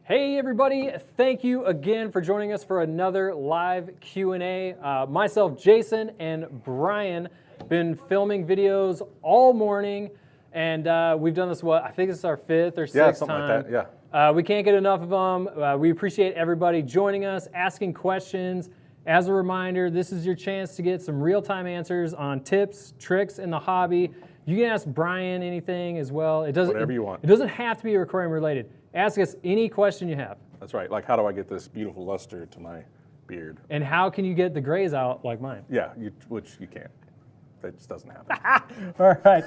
Hey everybody, thank you again for joining us for another live Q&A. Myself, Jason, and Brian been filming videos all morning, and we've done this, I think this is our 5th or 6th time. Like that, yeah. We can't get enough of them. We appreciate everybody joining us, asking questions. As a reminder, this is your chance to get some real-time answers on tips, tricks in the hobby. You can ask Brian anything as well. Whatever you want. It doesn't have to be aquarium related. Ask us any question you have. That's right. Like, how do I get this beautiful luster to my beard? And how can you get the grays out like mine? Yeah, which you can't. That just doesn't happen. All right.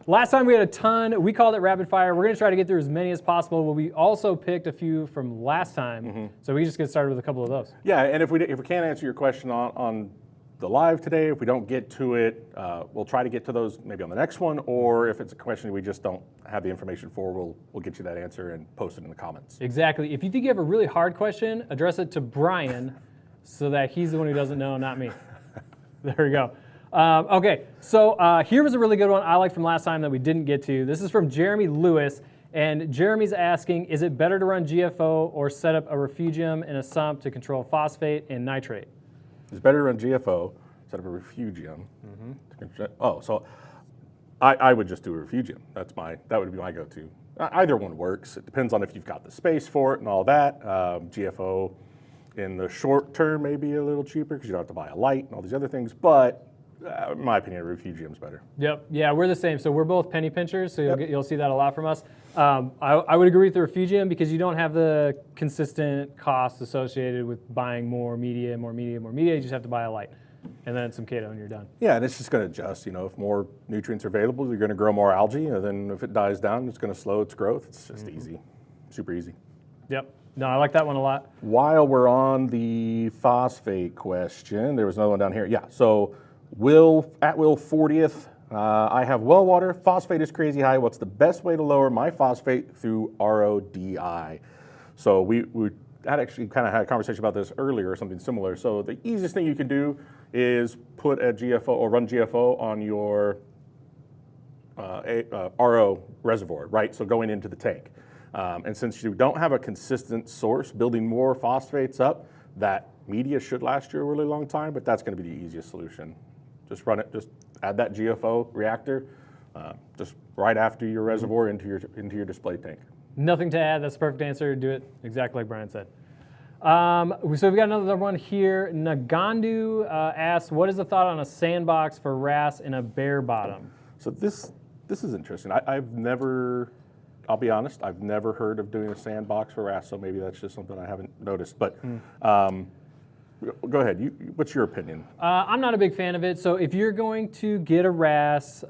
Last time we had a ton. We called it rapid fire. We're going to try to get through as many as possible, but we also picked a few from last time. So we just get started with a couple of those. Yeah, and if we can't answer your question on the live today, if we don't get to it, we'll try to get to those maybe on the next one, or if it's a question we just don't have the information for, we'll get you that answer and post it in the comments. Exactly. If you think you have a really hard question, address it to Brian so that he's the one who doesn't know, not me. There we go. Okay, so here was a really good one I liked from last time that we didn't get to. This is from Jeremy Lewis, and Jeremy's asking, is it better to run GFO or set up a refugium in a sump to control phosphate and nitrate? It's better to run GFO, set up a refugium. So I would just do a refugium. That would be my go-to. Either one works. It depends on if you've got the space for it and all that. GFO in the short term may be a little cheaper because you don't have to buy a light and all these other things, but in my opinion, a refugium's better. Yep, yeah, we're the same. So we're both penny pinchers, so you'll see that a lot from us. I would agree with the refugium because you don't have the consistent costs associated with buying more media. You just have to buy a light and then some Chaeto and you're done. Yeah, and it's just going to adjust. You know, if more nutrients are available, you're going to grow more algae, and then if it dies down, it's going to slow its growth. It's just easy, super easy. Yep. No, I like that one a lot. While we're on the phosphate question, there was another one down here. Yeah, so Will 40th. I have well water. Phosphate is crazy high. What's the best way to lower my phosphate through RODI? So we had actually kind of had a conversation about this earlier or something similar. So the easiest thing you can do is put a GFO or run GFO on your RO reservoir, right? So going into the tank. And since you don't have a consistent source, building more phosphates up, that media should last you a really long time, but that's going to be the easiest solution. Just run it, just add that GFO reactor just right after your reservoir into your display tank. Nothing to add, that's the perfect answer. Do it exactly like Brian said. So we've got another one here. Nagandu asks, what is the thought on a sandbox for wrasse in a bare bottom? So this is interesting. I've never, I'll be honest, I've never heard of doing a sandbox for wrasse, so maybe that's just something I haven't noticed. But go ahead, what's your opinion? I'm not a big fan of it. So if you're going to get a wrasse,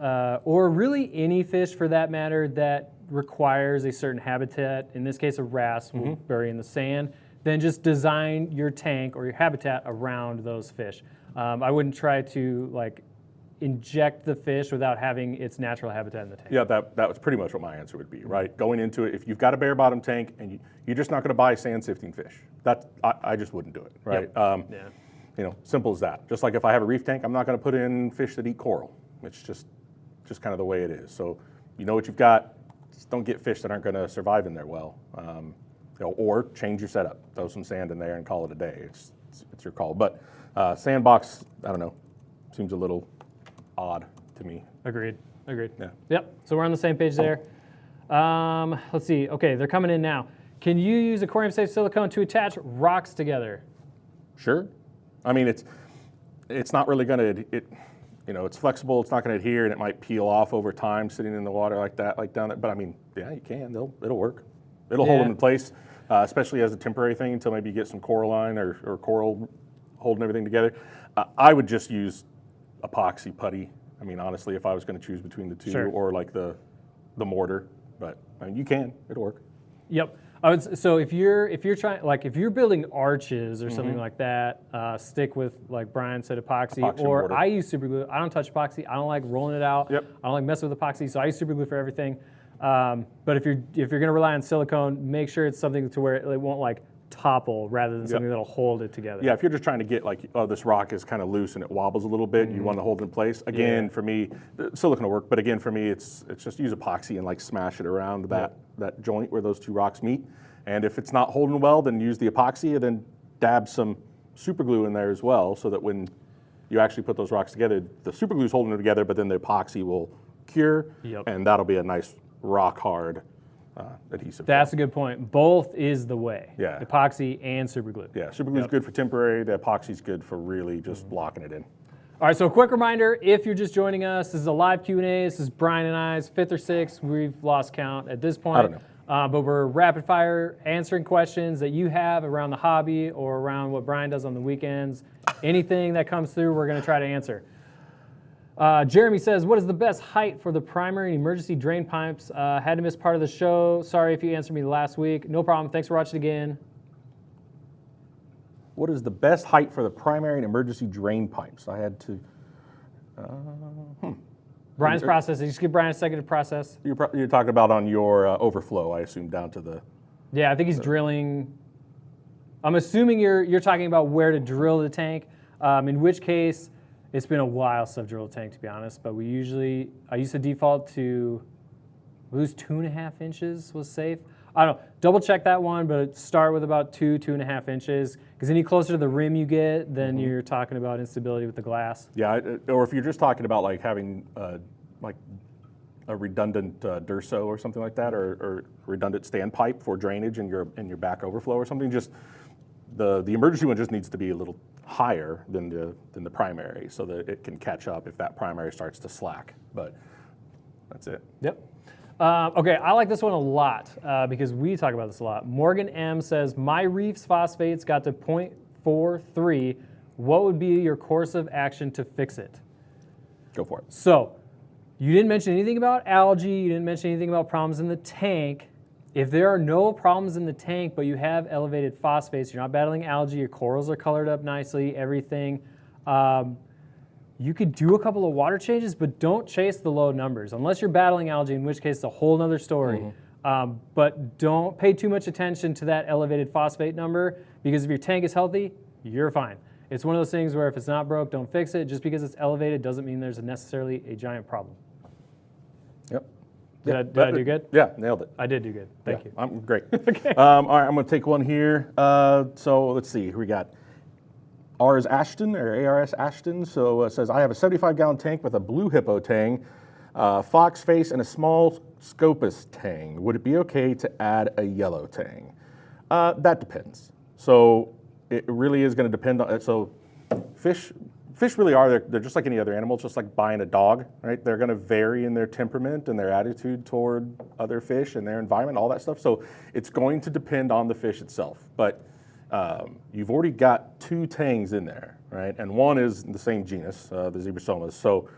or really any fish for that matter that requires a certain habitat, in this case a wrasse will bury in the sand, then just design your tank or your habitat around those fish. I wouldn't try to inject the fish without having its natural habitat in the tank. Yeah, that was pretty much what my answer would be, right? Going into it, if you've got a bare bottom tank and you're just not going to buy sand sifting fish, I just wouldn't do it, right? Yep. You know, simple as that. Just like if I have a reef tank, I'm not going to put in fish that eat coral. It's just kind of the way it is. So you know what you've got. Just don't get fish that aren't going to survive in there well. Or change your setup. Throw some sand in there and call it a day. It's your call. But sandbox, I don't know, seems a little odd to me. Agreed. Yeah. Yep, so we're on the same page there. Let's see, okay, they're coming in now. Can you use aquarium safe silicone to attach rocks together? Sure. I mean, it's not really gonna, it's flexible, it's not gonna adhere, and it might peel off over time sitting in the water like that, like down there. But I mean, yeah, you can, it'll work. It'll hold them in place, especially as a temporary thing until maybe you get some coralline or coral holding everything together. I would just use epoxy putty. I mean, honestly, if I was going to choose between the two, or like the mortar, but I mean, it'll work. Yep. So if you're trying, if you're building arches or something like that, stick with, like Brian said, epoxy or mortar. I use super glue. I don't touch epoxy. I don't like rolling it out. Yep. I don't like messing with epoxy, so I use super glue for everything. But if you're going to rely on silicone, make sure it's something to where it won't topple rather than something that'll hold it together. Yeah, if you're just trying to get this rock is kind of loose and it wobbles a little bit, you want to hold it in place. Again, for me, silicone will work, but again, for me, it's just use epoxy and smash it around that joint where those two rocks meet, And if it's not holding well, then use the epoxy and then dab some super glue in there as well, so that when you actually put those rocks together, the super glue is holding them together, but then the epoxy will cure, and that'll be a nice rock hard adhesive. That's a good point. Both is the way. Yeah. Epoxy and super glue. Yeah, super glue is good for temporary. The epoxy is good for really just locking it in. All right, so a quick reminder, if you're just joining us, this is a live Q&A. This is Brian and I's 5th or 6th. We've lost count at this point. I don't know. But we're rapid fire answering questions that you have around the hobby or around what Brian does on the weekends. Anything that comes through, we're gonna try to answer. Jeremy says, what is the best height for the primary and emergency drain pipes? Had to miss part of the show. Sorry if you answered me last week. No problem, thanks for watching again. What is the best height for the primary and emergency drain pipes? I had to, Brian's processing. Just give Brian a second to process. You're talking about on your overflow, I assume, down to the... Yeah, I think he's drilling. I'm assuming you're talking about where to drill the tank, in which case, it's been a while since I've drilled a tank, to be honest, but I used to default to, it was 2.5 inches was safe. I don't know, double check that one, but start with about 2.5 inches, because any closer to the rim you get, then you're talking about instability with the glass. Yeah, or if you're just talking about like having like a redundant Durso or something like that, or redundant standpipe for drainage in your back overflow or something, just the emergency one just needs to be a little higher than the primary, so that it can catch up if that primary starts to slack. But that's it. Yep. Okay, I like this one a lot because we talk about this a lot. Morgan M says, my Reef's phosphates got to 0.43. What would be your course of action to fix it? Go for it. So, you didn't mention anything about algae. You didn't mention anything about problems in the tank. If there are no problems in the tank, but you have elevated phosphates, you're not battling algae, your corals are colored up nicely, everything, you could do a couple of water changes, but don't chase the low numbers, unless you're battling algae, in which case it's a whole nother story. But don't pay too much attention to that elevated phosphate number, because if your tank is healthy, you're fine. It's one of those things where if it's not broke, don't fix it. Just because it's elevated doesn't mean there's necessarily a giant problem. Yep. Did I do good? Yeah, nailed it. I did do good. Thank you. I'm great. Okay. All right, I'm going to take one here. So let's see. We got Ars Ashton, or ARS Ashton. So it says, I have a 75-gallon tank with a blue hippo tang, fox face, and a small Scopus tang. Would it be okay to add a yellow tang? That depends. So it really is going to depend on. So fish really are, they're just like any other animal, just like buying a dog, right? They're going to vary in their temperament and their attitude toward other fish and their environment, all that stuff. So it's going to depend on the fish itself. But you've already got 2 tangs in there, right? And one is the same genus, the Zebrosomas. So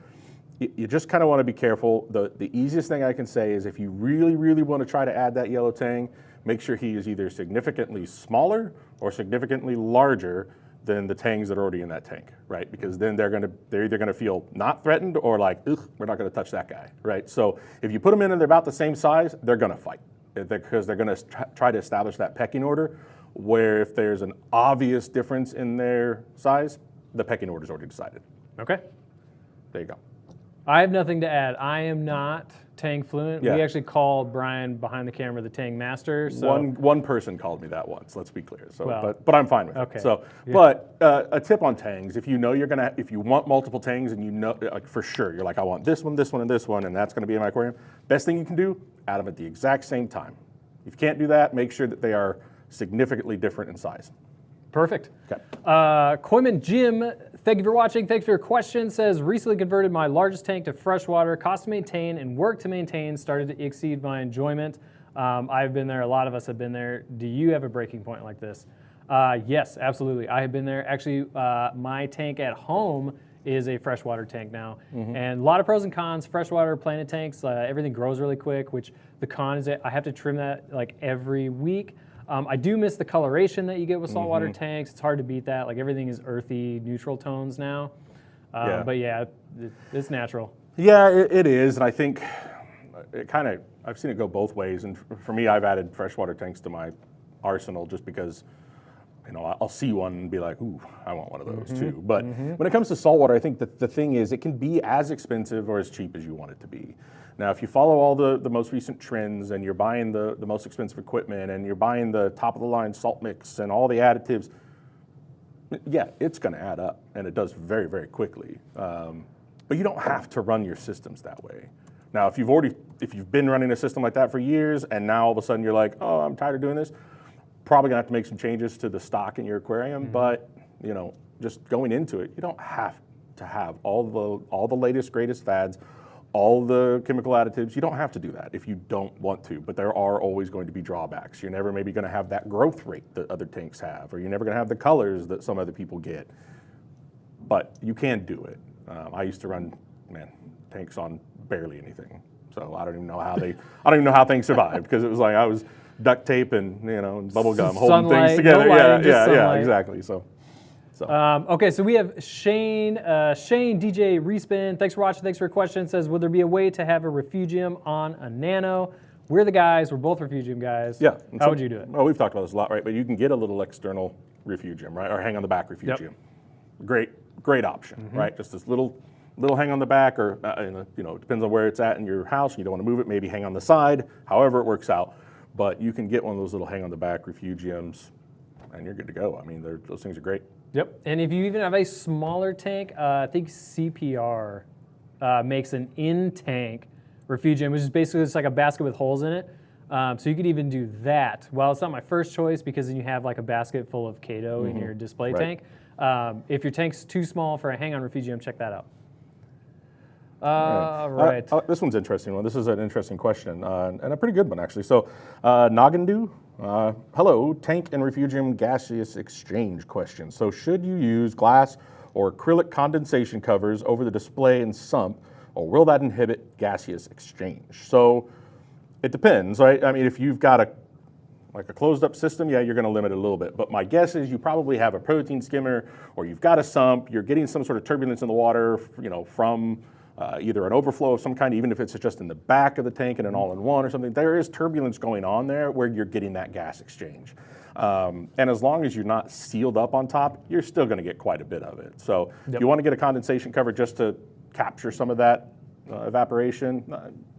you just kind of want to be careful. The easiest thing I can say is if you really, really want to try to add that yellow tang, make sure he is either significantly smaller or significantly larger than the tangs that are already in that tank, right? Because then they're either gonna feel not threatened or like, ugh, we're not gonna touch that guy, right? So if you put them in and they're about the same size, they're gonna fight, because they're gonna try to establish that pecking order, where if there's an obvious difference in their size, the pecking order's already decided. Okay. There you go. I have nothing to add. I am not Tang fluent. Yeah. We actually called Brian behind the camera the Tang master. So One person called me that once. Let's be clear. So, Well, but I'm fine with okay. it. So, Yeah. but a tip on tangs: if you know if you want multiple tangs, and you know, like for sure, you're like, I want this one, this one, and this one, and that's going to be in my aquarium. Best thing you can do: add them at the exact same time. If you can't do that, make sure that they are significantly different in size. Perfect. Okay. Koyman Jim, thank you for watching. Thanks for your question. Says, recently converted my largest tank to freshwater. Cost to maintain and work to maintain started to exceed my enjoyment. I've been there. A lot of us have been there. Do you have a breaking point like this? Yes, absolutely. I have been there. Actually, my tank at home is a freshwater tank now. And a lot of pros and cons. Freshwater planted tanks, everything grows really quick, which the con is that I have to trim that like every week. I do miss the coloration that you get with saltwater tanks. It's hard to beat that. Like everything is earthy, neutral tones now. But yeah, it's natural. Yeah, it is, and I think it kind of, I've seen it go both ways. And for me, I've added freshwater tanks to my arsenal just because I'll see one and be like, ooh, I want one of those too. But when it comes to saltwater, I think that the thing is it can be as expensive or as cheap as you want it to be. Now, if you follow all the most recent trends and you're buying the most expensive equipment and you're buying the top of the line salt mix and all the additives, yeah, it's going to add up, and it does very, very quickly. But you don't have to run your systems that way. Now, if you've been running a system like that for years and now all of a sudden you're like, oh, I'm tired of doing this, probably gonna have to make some changes to the stock in your aquarium, but just going into it, you don't have to have all the latest, greatest fads, all the chemical additives. You don't have to do that if you don't want to, but there are always going to be drawbacks. You're never maybe gonna have that growth rate that other tanks have, or you're never gonna have the colors that some other people get, but you can do it. I used to run, tanks on barely anything. So I don't even know how things survived, because it was like I was duct tape and bubble gum holding things together. No lighting, yeah, exactly. So. Okay, so we have Shane DJ Respin. Thanks for watching. Thanks for your question. Says, would there be a way to have a refugium on a nano? We're the guys. We're both refugium guys. Yeah. How would you do it? Well, we've talked about this a lot, right? But you can get a little external refugium, right, or hang on the back refugium. Yep. Great option, right? Just this little hang on the back, or it depends on where it's at in your house. You don't want to move it. Maybe hang on the side. However it works out. But you can get one of those little hang on the back refugiums, and you're good to go. I mean, those things are great. Yep. And if you even have a smaller tank, I think CPR makes an in-tank refugium, which is basically just like a basket with holes in it. So you could even do that. Well, it's not my first choice, because then you have like a basket full of Kato in your display tank. If your tank's too small for a hang-on refugium, check that out. Right. This one's an interesting one. This is an interesting question, and a pretty good one, actually. So, Nagandu, hello, tank and refugium gaseous exchange question. So, should you use glass or acrylic condensation covers over the display and sump, or will that inhibit gaseous exchange? So, it depends, right? I mean, if you've got a closed up system, yeah, you're going to limit it a little bit. But my guess is you probably have a protein skimmer, or you've got a sump, you're getting some sort of turbulence in the water, from either an overflow of some kind, even if it's just in the back of the tank and an all-in-one or something. There is turbulence going on there where you're getting that gas exchange. And as long as you're not sealed up on top, you're still going to get quite a bit of it. So if you want to get a condensation cover just to capture some of that evaporation,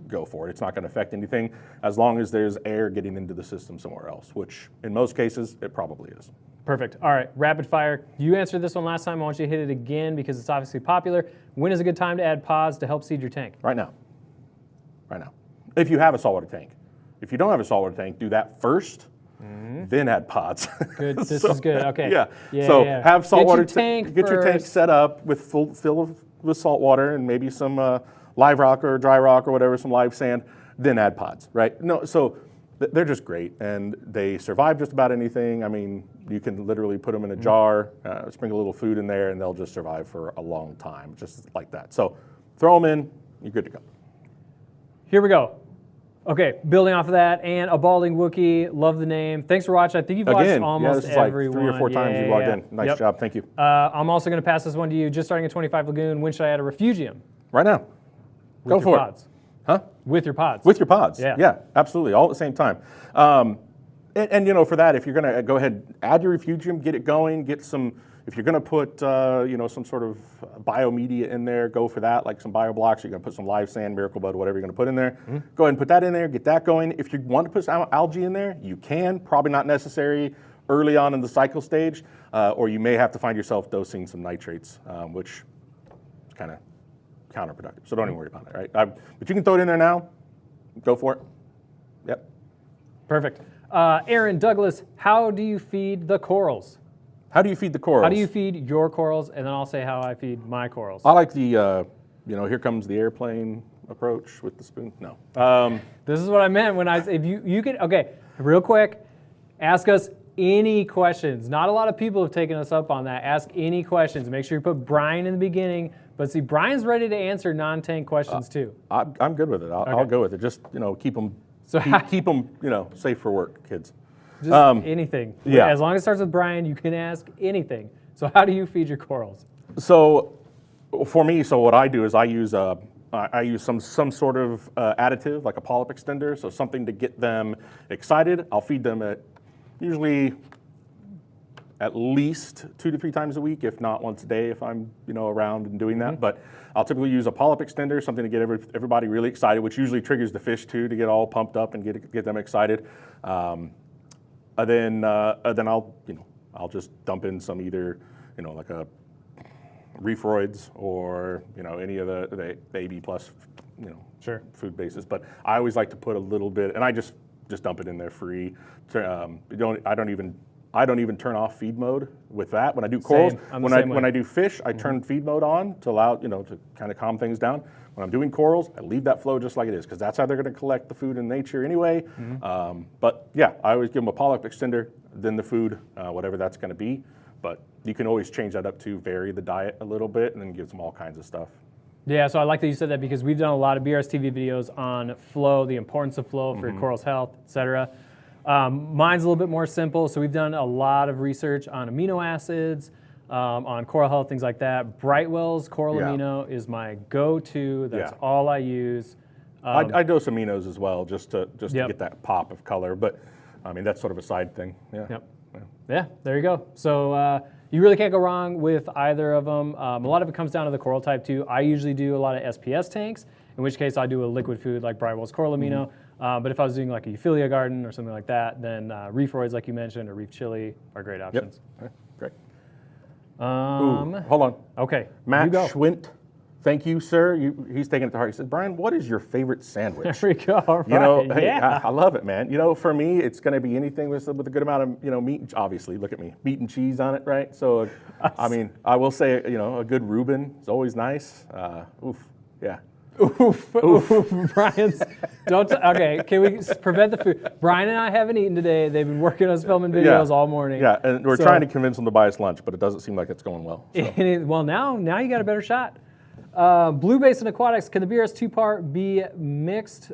go for it. It's not going to affect anything as long as there's air getting into the system somewhere else, which in most cases it probably is. Perfect. All right, rapid fire. You answered this one last time. I want you to hit it again because it's obviously popular. When is a good time to add pods to help seed your tank? Right now. Right now. If you have a saltwater tank. If you don't have a saltwater tank, do that first, then add pods. Good. This is good. Okay. Yeah. Have saltwater tank. Get your tank set up with fill with salt water and maybe some live rock or dry rock or whatever, some live sand. Then add pods. Right. No. So they're just great, and they survive just about anything. I mean, you can literally put them in a jar, sprinkle a little food in there, and they'll just survive for a long time, just like that. So throw them in, you're good to go. Here we go. Okay, building off of that, and a balding Wookiee, love the name. Thanks for watching. I think you've watched almost this is every like 3 or 4 times you've logged in. Nice job, thank you. I'm also going to pass this one to you. Just starting a 25 Lagoon, when should I add a refugium? Right now. Go for it. Huh? With your pods. With your pods. Yeah, absolutely, all at the same time. And for that, if you're going to go ahead, add your refugium, get it going, get some. If you're going to put some sort of biomedia in there, go for that, like some bioblocks. You're going to put some live sand, Miracle Bud, whatever you're going to put in there. Go ahead and put that in there, get that going. If you want to put some algae in there, you can. Probably not necessary early on in the cycle stage, or you may have to find yourself dosing some nitrates, which is kind of counterproductive. So don't even worry about it, right? But you can throw it in there now. Go for it. Yep. Perfect. Aaron Douglas, how do you feed the corals? How do you feed the corals? How do you feed your corals? And then I'll say how I feed my corals. I like the, here comes the airplane approach with the spoon. No. This is what I meant when if you could, okay, real quick, ask us any questions. Not a lot of people have taken us up on that. Ask any questions. Make sure you put Brian in the beginning. But see, Brian's ready to answer non-tank questions too. I'm good with it. I'll go with it. Just keep them, keep them safe for work, kids. Just anything. Yeah. As long as it starts with Brian, you can ask anything. So how do you feed your corals? So for me, what I do is I use some sort of additive, like a polyp extender, so something to get them excited. I'll feed them at usually at least 2 to 3 times a week, if not once a day, if I'm around and doing that. But I'll typically use a polyp extender, something to get everybody really excited, which usually triggers the fish too to get all pumped up and get them excited. And then I'll just dump in some either like a Reefroids or any of the AB plus Sure. food bases. But I always like to put a little bit, and I just dump it in there free. I don't even turn off feed mode with that when I do corals. When I do fish, I turn feed mode on to allow to kind of calm things down. When I'm doing corals, I leave that flow just like it is because that's how they're going to collect the food in nature anyway. But yeah, I always give them a polyp extender, then the food, whatever that's going to be. But you can always change that up to vary the diet a little bit and then give them all kinds of stuff. Yeah, so I like that you said that because we've done a lot of BRStv videos on flow, the importance of flow for your coral's health, et cetera. Mine's a little bit more simple. So we've done a lot of research on amino acids, on coral health, things like that. Brightwell's coral amino is my go-to. That's all I use. I dose aminos as well, just to get that pop of color. But I mean, that's sort of a side thing. Yeah, there you go. So you really can't go wrong with either of them. A lot of it comes down to the coral type too. I usually do a lot of SPS tanks, in which case I do a liquid food like Brightwell's coral amino. But if I was doing like a Euphilia garden or something like that, then Reefroids, like you mentioned, or Reef chili are great options. Yep. Great. Hold on. Okay. Matt Schwint, thank you, sir. He's taking it to heart. He said, Brian, what is your favorite sandwich? There we go. Right. Hey, I love it, man. For me, it's going to be anything with a good amount of meat. Obviously, look at me, meat and cheese on it, right? So, I mean, I will say, a good Reuben is always nice. Yeah. Oof. Brian's, okay, can we prevent the food? Brian and I haven't eaten today. They've been working on us filming videos all morning. Yeah, and we're trying to convince them to buy us lunch, but it doesn't seem like it's going well. So. Well, now you got a better shot. Blue Basin Aquatics, can the BRS 2-part be mixed?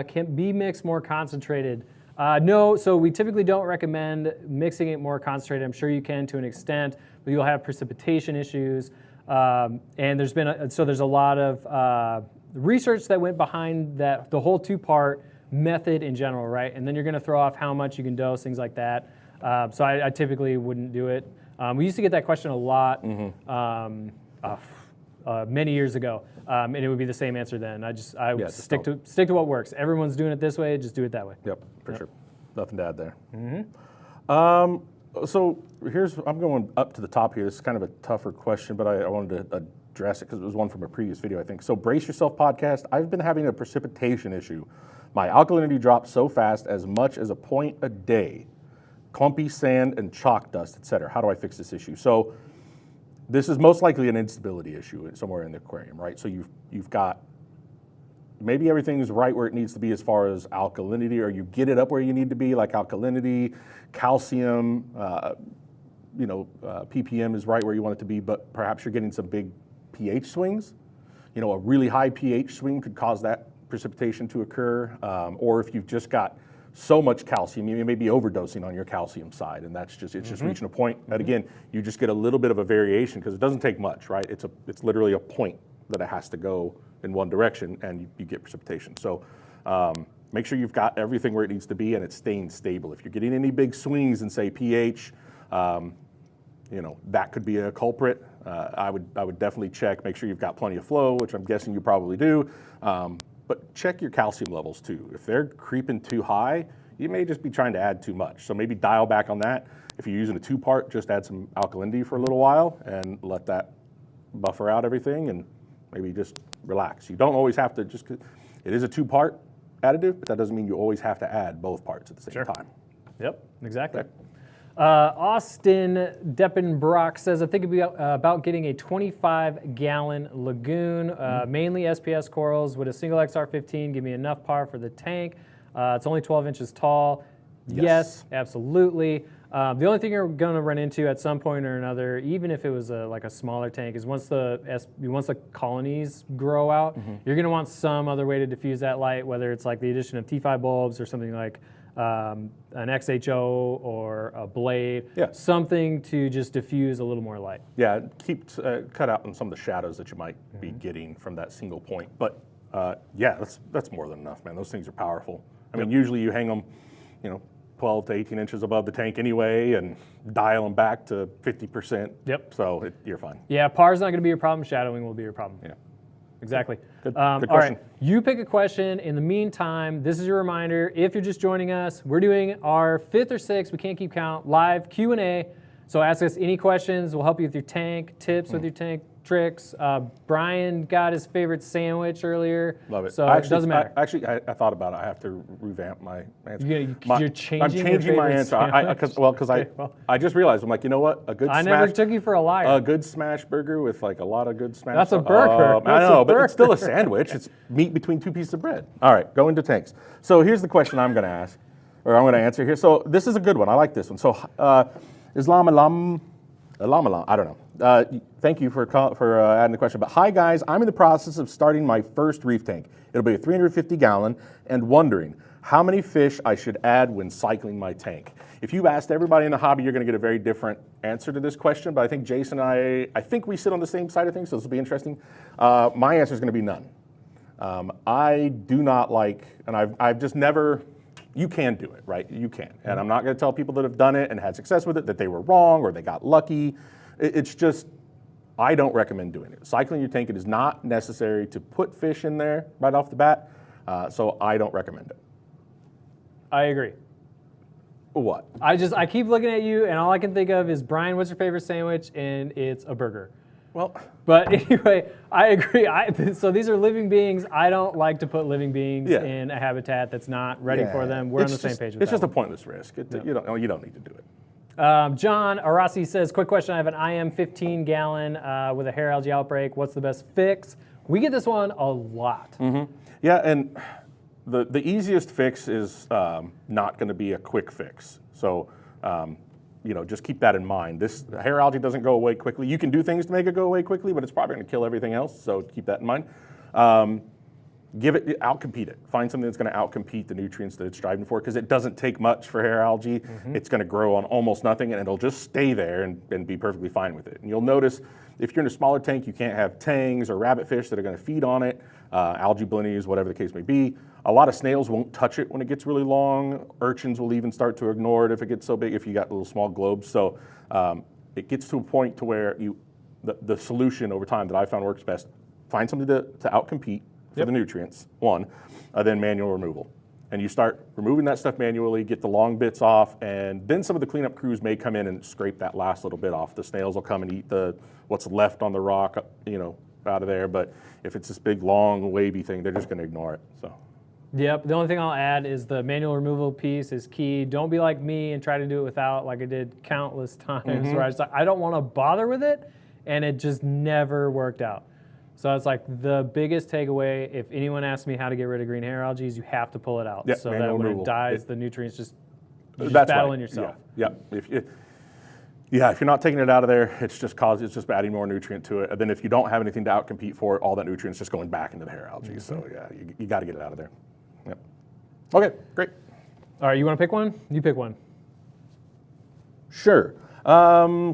Can be mixed more concentrated? No, so we typically don't recommend mixing it more concentrated. I'm sure you can to an extent, but you'll have precipitation issues. And there's a lot of research that went behind that, the whole 2-part method in general, right? And then you're going to throw off how much you can dose, things like that. So I typically wouldn't do it. We used to get that question a lot many years ago, and it would be the same answer then. I would stick to what works. Everyone's doing it this way, just do it that way. Yep, for sure. Nothing to add there. So I'm going up to the top here. This is kind of a tougher question, but I wanted to address it because it was one from a previous video, I think. So Brace Yourself podcast, I've been having a precipitation issue. My alkalinity drops so fast, as much as a point a day. Clumpy sand and chalk dust, etc. How do I fix this issue? So this is most likely an instability issue somewhere in the aquarium, right? So you've got, maybe everything is right where it needs to be as far as alkalinity, or you get it up where you need to be, like alkalinity, calcium, ppm is right where you want it to be, but perhaps you're getting some big pH swings. A really high pH swing could cause that precipitation to occur. Or if you've just got so much calcium, you may be overdosing on your calcium side, and that's just just reaching a point that, again, you just get a little bit of a variation because it doesn't take much, right? It's literally a point that it has to go in one direction, and you get precipitation. So make sure you've got everything where it needs to be and it's staying stable. If you're getting any big swings in, say, pH, that could be a culprit. I would definitely check, make sure you've got plenty of flow, which I'm guessing you probably do. But check your calcium levels too. If they're creeping too high, you may just be trying to add too much. So maybe dial back on that. If you're using a 2-part, just add some alkalinity for a little while and let that buffer out everything, and maybe just relax. You don't always have to it is a 2-part additive, but that doesn't mean you always have to add both parts at the same time. Yep, exactly. Okay. Austin Deppenbrock says, I think about getting a 25-gallon lagoon, mainly SPS corals. Would a single XR15 give me enough power for the tank? It's only 12 inches tall. Yes, absolutely. The only thing you're going to run into at some point or another, even if it was like a smaller tank, is once the colonies grow out, you're going to want some other way to diffuse that light, whether it's like the addition of T5 bulbs or something like an XHO or a blade, something to just diffuse a little more light. Yeah, cut out on some of the shadows that you might be getting from that single point. But that's more than enough, man. Those things are powerful. I mean, usually you hang them, 12 to 18 inches above the tank anyway, and dial them back to 50%. Yep. So you're fine. Yeah, par's not going to be your problem. Shadowing will be your problem. Yeah. Exactly. Good All question. right, you pick a question. In the meantime, this is your reminder. If you're just joining us, we're doing our 5th or 6th, we can't keep count, live Q&A. So ask us any questions. We'll help you with your tank, tips with your tank, tricks. Brian got his favorite sandwich earlier. Love it. So Actually, it doesn't matter. I thought about it. I have to revamp my answer. You're changing I'm changing my answer. I just realized, I'm like, you know what? I never took you for a liar. A good smash burger with like a lot of good smash. That's a burger. I know, but it's still a sandwich. It's meat between 2 pieces of bread. All right, go into tanks. So here's the question I'm going to ask, or I'm going to answer here. So this is a good one. I like this one. So Islam, I don't know. Thank you for adding the question. But hi guys, I'm in the process of starting my first reef tank. It'll be a 350 gallon, and wondering how many fish I should add when cycling my tank. If you asked everybody in the hobby, you're going to get a very different answer to this question. But I think Jason and I think we sit on the same side of things, so this will be interesting. My answer is going to be none. I do not like, and I've just never. You can do it, right? You can. And I'm not going to tell people that have done it and had success with it that they were wrong or they got lucky. It's just, I don't recommend doing it. Cycling your tank, it is not necessary to put fish in there right off the bat, so I don't recommend it. I agree. What? I keep looking at you, and all I can think of is, Brian, what's your favorite sandwich? And it's a burger. Well, but anyway, I agree. So these are living beings. I don't like to put living beings in a habitat that's not ready for them. We're on the same page with that. It's just a pointless risk. You don't need to do it. John Arasi says, quick question. I have an IM 15 gallon with a hair algae outbreak. What's the best fix? We get this one a lot. Mm-hmm. Yeah, and the easiest fix is not going to be a quick fix. So, just keep that in mind. This hair algae doesn't go away quickly. You can do things to make it go away quickly, but it's probably going to kill everything else. So keep that in mind. Outcompete it. Find something that's going to outcompete the nutrients that it's striving for, because it doesn't take much for hair algae. Mm-hmm. It's going to grow on almost nothing, and it'll just stay there and be perfectly fine with it. And you'll notice if you're in a smaller tank, you can't have tangs or rabbitfish that are going to feed on it, algae blennies, whatever the case may be. A lot of snails won't touch it when it gets really long. Urchins will even start to ignore it if it gets so big, if you got little small globes. So it gets to a point to where the solution over time that I found works best, find something to outcompete for the nutrients, one, then manual removal. And you start removing that stuff manually, get the long bits off, and then some of the cleanup crews may come in and scrape that last little bit off. The snails will come and eat what's left on the rock, out of there. But if it's this big, long, wavy thing, they're just going to ignore it. So. Yep. The only thing I'll add is the manual removal piece is key. Don't be like me and try to do it without, like I did countless times, where I don't want to bother with it, and it just never worked out. So it's like the biggest takeaway, if anyone asks me how to get rid of green hair algae, is you have to pull it out. Yep, so that when it dies, the nutrients you're just battling yourself. Yeah. If you're not taking it out of there, it's just adding more nutrient to it. And then if you don't have anything to outcompete for it, all that nutrient's just going back into the hair algae. Mm-hmm. So yeah, you got to get it out of there. Yep. Okay, great. All right, you want to pick one? You pick one. Sure.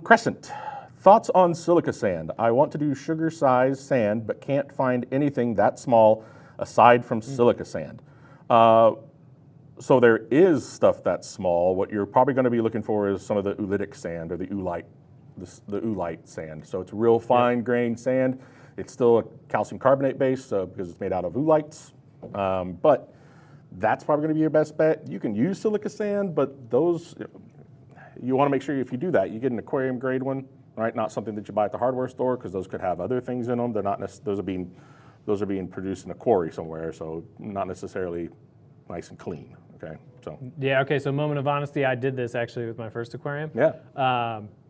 Crescent. Thoughts on silica sand? I want to do sugar size sand, but can't find anything that small aside from silica sand. So there is stuff that's small. What you're probably going to be looking for is some of the oolitic sand or the oolite sand. So it's real fine grained sand. It's still a calcium carbonate base because it's made out of oolites. But that's probably going to be your best bet. You can use silica sand, but those, you want to make sure if you do that, you get an aquarium grade one, right? Not something that you buy at the hardware store, because those could have other things in them. They're not those are being produced in a quarry somewhere, so not necessarily nice and clean. Okay, so yeah. Okay, so moment of honesty, I did this actually with my first aquarium. Yeah.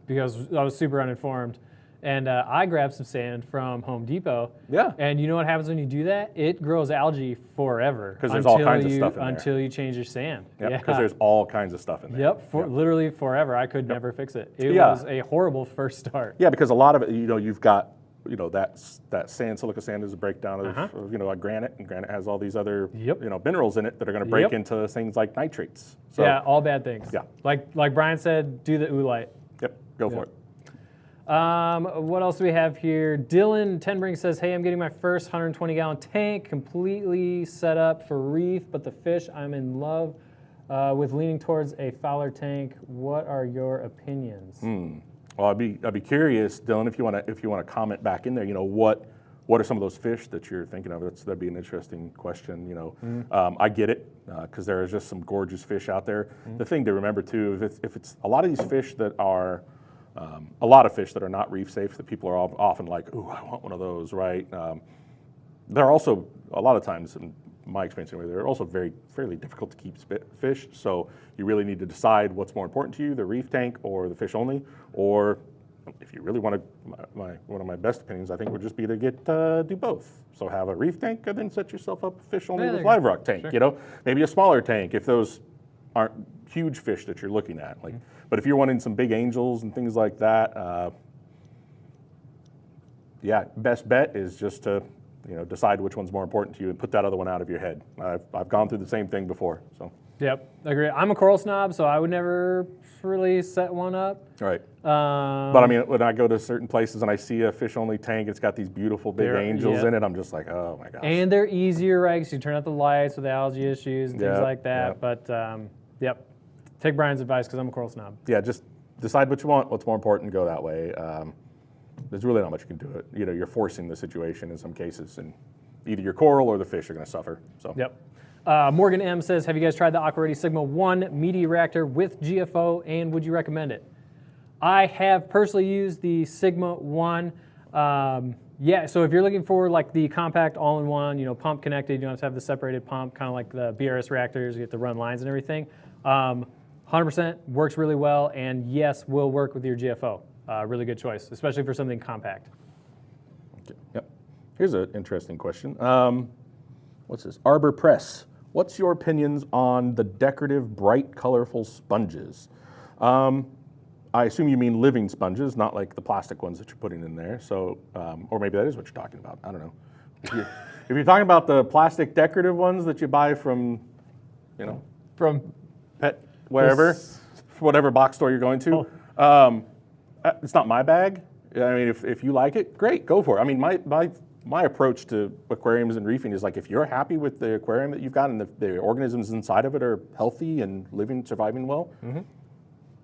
Because I was super uninformed, and I grabbed some sand from Home Depot. Yeah. And you know what happens when you do that? It grows algae forever. Because there's all kinds of stuff in there. Until you change your sand. Yep, because there's all kinds of stuff in there. Yep, literally forever. I could never fix it. It was a horrible first start. Yeah, because a lot of it, you've got, that sand, silica sand is a breakdown of, like granite, and granite has all these other, minerals in it that are going to break into things like nitrates. So, yeah, all bad things. Yeah. Like Brian said, do the oolite. Yep, go for it. What else do we have here? Dylan Tenbring says, hey, I'm getting my first 120-gallon tank completely set up for reef, but the fish I'm in love with leaning towards a Fowler tank. What are your opinions? Well, I'd be curious, Dylan, if you want to comment back in there. You know, what are some of those fish that you're thinking of? That'd be an interesting question. You know, I get it because there is just some gorgeous fish out there. The thing to remember too, if it's a lot of these fish that are a lot of fish that are not reef safe, that people are often like, "Ooh, I want one of those," right? They're also a lot of times, in my experience anyway, they're also fairly difficult to keep fish. So you really need to decide what's more important to you, the reef tank or the fish only. Or if you really want to, one of my best opinions, I think, would just be to do both. So have a reef tank and then set yourself up a fish only with live rock tank. Sure. You know, maybe a smaller tank if those aren't huge fish that you're looking at. Like, but if you're wanting some big angels and things like that, yeah, best bet is just to decide which one's more important to you and put that other one out of your head. I've gone through the same thing before. So. Yep, agree. I'm a coral snob, so I would never really set one up. Right. But I mean, when I go to certain places and I see a fish-only tank, it's got these beautiful big angels in it. I'm just like, oh my gosh. And they're easier, right? Because you turn out the lights with algae issues and things like that. But yep, take Brian's advice because I'm a coral snob. Yeah, just decide what you want. What's more important, go that way. There's really not much you can do. You're forcing the situation in some cases, and either your coral or the fish are going to suffer. So. Yep. Morgan M says, have you guys tried the AquaReady Sigma 1 media reactor with GFO, and would you recommend it? I have personally used the Sigma 1. Yeah, so if you're looking for like the compact all-in-one, pump connected, you don't have to have the separated pump, kind of like the BRS reactors, you have to run lines and everything. 100% works really well, and yes, will work with your GFO. Really good choice, especially for something compact. Okay. Yep. Here's an interesting question. What's this? Arbor Press. What's your opinions on the decorative, bright, colorful sponges? I assume you mean living sponges, not like the plastic ones that you're putting in there. So, or maybe that is what you're talking about. I don't know. If you're talking about the plastic decorative ones that you buy from, from pet wherever, whatever box store you're going to, it's not my bag. I mean, if you like it, great, go for it. I mean, my approach to aquariums and reefing is like, if you're happy with the aquarium that you've got and the organisms inside of it are healthy and surviving well,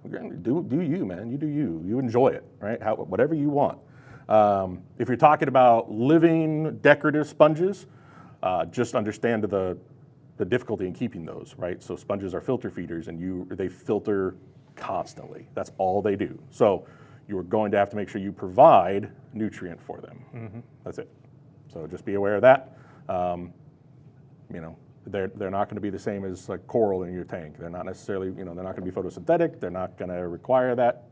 do you, man. You do you. You enjoy it, right? Whatever you want. If you're talking about living decorative sponges, just understand the difficulty in keeping those, right? So sponges are filter feeders, and they filter constantly. That's all they do. So you're going to have to make sure you provide nutrient for them. That's it. So just be aware of that. They're not going to be the same as like coral in your tank. They're not necessarily, they're not going to be photosynthetic. They're not going to require that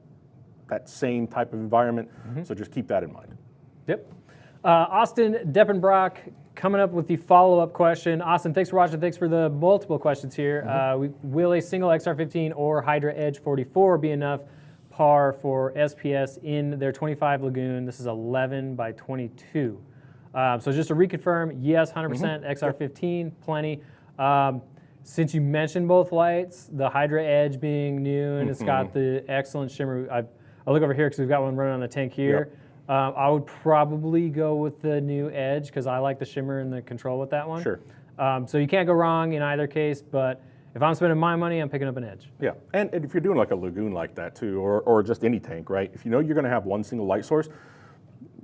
same type of environment. So just keep that in mind. Yep. Austin Deppenbrock coming up with the follow-up question. Austin, thanks for watching. Thanks for the multiple questions here. Will a single XR15 or Hydra Edge 44 be enough par for SPS in their 25 lagoon? This is 11 by 22. So just to reconfirm, yes, 100% XR15, plenty. Since you mentioned both lights, the Hydra Edge being new and it's got the excellent shimmer. I look over here because we've got one running on the tank here. I would probably go with the new Edge because I like the shimmer and the control with that one. Sure. So you can't go wrong in either case, but if I'm spending my money, I'm picking up an Edge. Yeah, and if you're doing like a lagoon like that too, or just any tank, right? If you know you're going to have one single light source,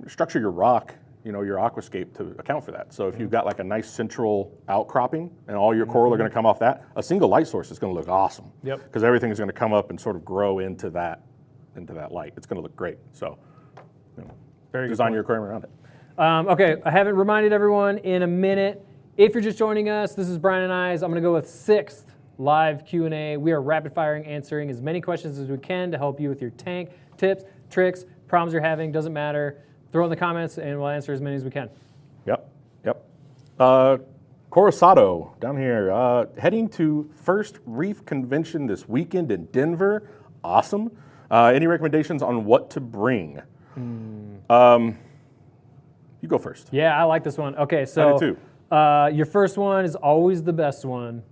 structure your rock, your aquascape to account for that. So if you've got like a nice central outcropping and all your coral are going to come off that, a single light source is going to look awesome. Yep. Because everything is going to come up and sort of grow into that light. It's going to look great. So design your aquarium around it. Okay, I haven't reminded everyone in a minute. If you're just joining us, this is Brian and I's. I'm going to go with 6th live Q&A. We are rapid firing, answering as many questions as we can to help you with your tank tips, tricks, problems you're having. Doesn't matter. Throw in the comments and we'll answer as many as we can. Yep. Corusado down here, heading to first Reef convention this weekend in Denver. Awesome. Any recommendations on what to bring? You go first. Yeah, I like this one. Okay, so I do too. Your first one is always the best one.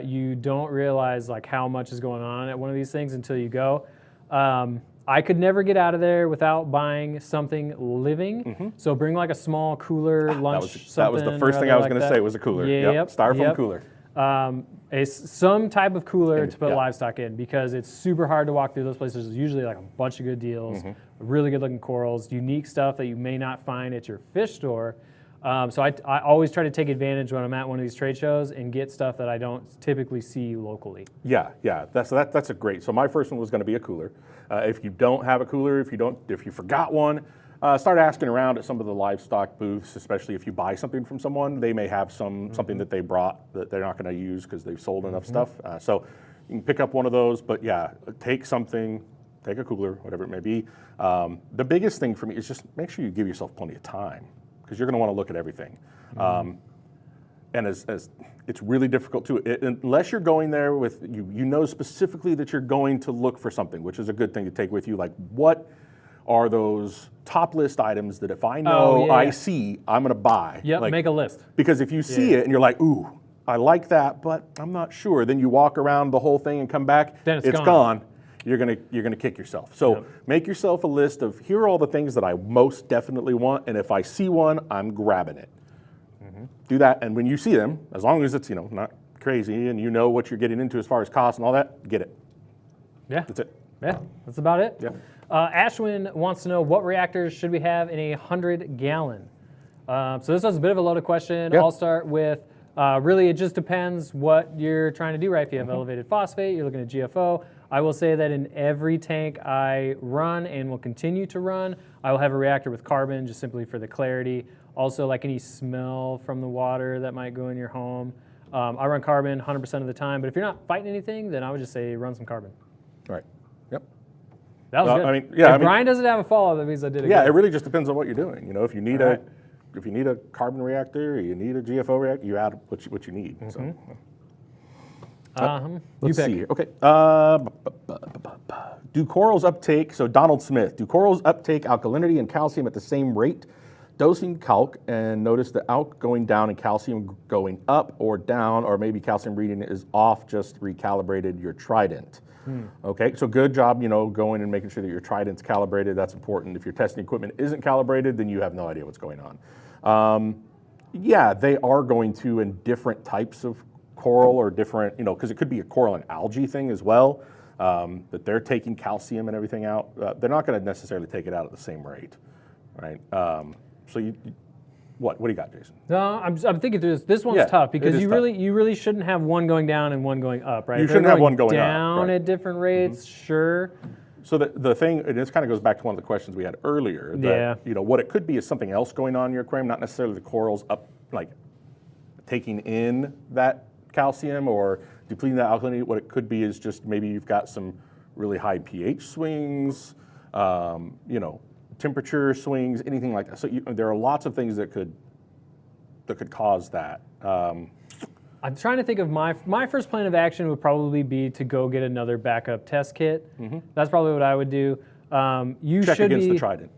You don't realize like how much is going on at one of these things until you go. I could never get out of there without buying something living. So bring like a small cooler, lunch, that was the first thing I was going to say was a cooler. Yep, Styrofoam cooler. Some type of cooler to put yeah. livestock in, because it's super hard to walk through those places. There's usually like a bunch of good deals, really good looking corals, unique stuff that you may not find at your fish store. So I always try to take advantage when I'm at one of these trade shows and get stuff that I don't typically see locally. Yeah, that's a great. So my first one was going to be a cooler. If you don't have a cooler, if you forgot one, start asking around at some of the livestock booths, especially if you buy something from someone. They may have something that they brought that they're not going to use because they've sold enough stuff. So you can pick up one of those, but yeah, take a cooler, whatever it may be. The biggest thing for me is just make sure you give yourself plenty of time, because you're going to want to look at everything. And as it's really difficult too, unless you're going there with, you know specifically that you're going to look for something, which is a good thing to take with you. Like, what are those top list items that if I know I see, I'm going to buy? Yep, like, make a list. Because if you see it and you're like, ooh, I like that, but I'm not sure. Then you walk around the whole thing and come back, then it's gone. You're gonna kick yourself. So make yourself a list of, here are all the things that I most definitely want, and if I see one, I'm grabbing it. Do that, and when you see them, as long as it's not crazy and you know what you're getting into as far as cost and all that, get it. Yeah, that's it. Yeah, that's about it. Yeah. Ashwin wants to know, what reactors should we have in a 100-gallon? So this was a bit of a loaded question. Yeah. I'll start with, really it just depends what you're trying to do, right? If you have elevated phosphate, you're looking at GFO. I will say that in every tank I run and will continue to run, I will have a reactor with carbon, just simply for the clarity. Also, like any smell from the water that might go in your home. I run carbon 100% of the time, but if you're not fighting anything, then I would just say run some carbon. Right. Yep. That was good. I mean, yeah. If Brian doesn't have a follow-up, that means I did it. Yeah, good. it really just depends on what you're doing. If you need if you need a carbon reactor, or you need a GFO reactor, you add what you need. So. Let's see here. Okay. Do corals uptake? So Donald Smith, do corals uptake alkalinity and calcium at the same rate? Dosing calc, and notice the alk going down and calcium going up or down, or maybe calcium reading is off, just recalibrated your trident. Okay, so good job, going and making sure that your trident's calibrated. That's important. If your testing equipment isn't calibrated, then you have no idea what's going on. Yeah, they are going to in different types of coral, or different, because it could be a coral and algae thing as well, that they're taking calcium and everything out. They're not going to necessarily take it out at the same rate, right? So what do you got, Jason? No, I'm thinking through this. This one's tough, because you really shouldn't have one going down and one going up, right? You shouldn't have one going down up, right. at different rates, sure. So the thing, and this kind of goes back to one of the questions we had earlier, that what it could be is something else going on in your aquarium, not necessarily the corals up, like taking in that calcium or depleting that alkalinity. What it could be is just maybe you've got some really high pH swings, temperature swings, anything like that. So there are lots of things that could cause that. I'm trying to think of my first plan of action would probably be to go get another backup test kit. That's probably what I would do. You check should against the trident.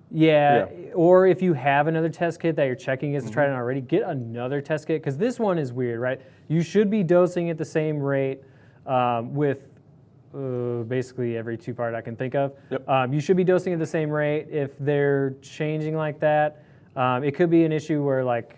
Yeah, or if you have another test kit that you're checking against the trident already, get another test kit, because this one is weird, right? You should be dosing at the same rate with basically every two-part I can think of. Yep. You should be dosing at the same rate. If they're changing like that, it could be an issue where like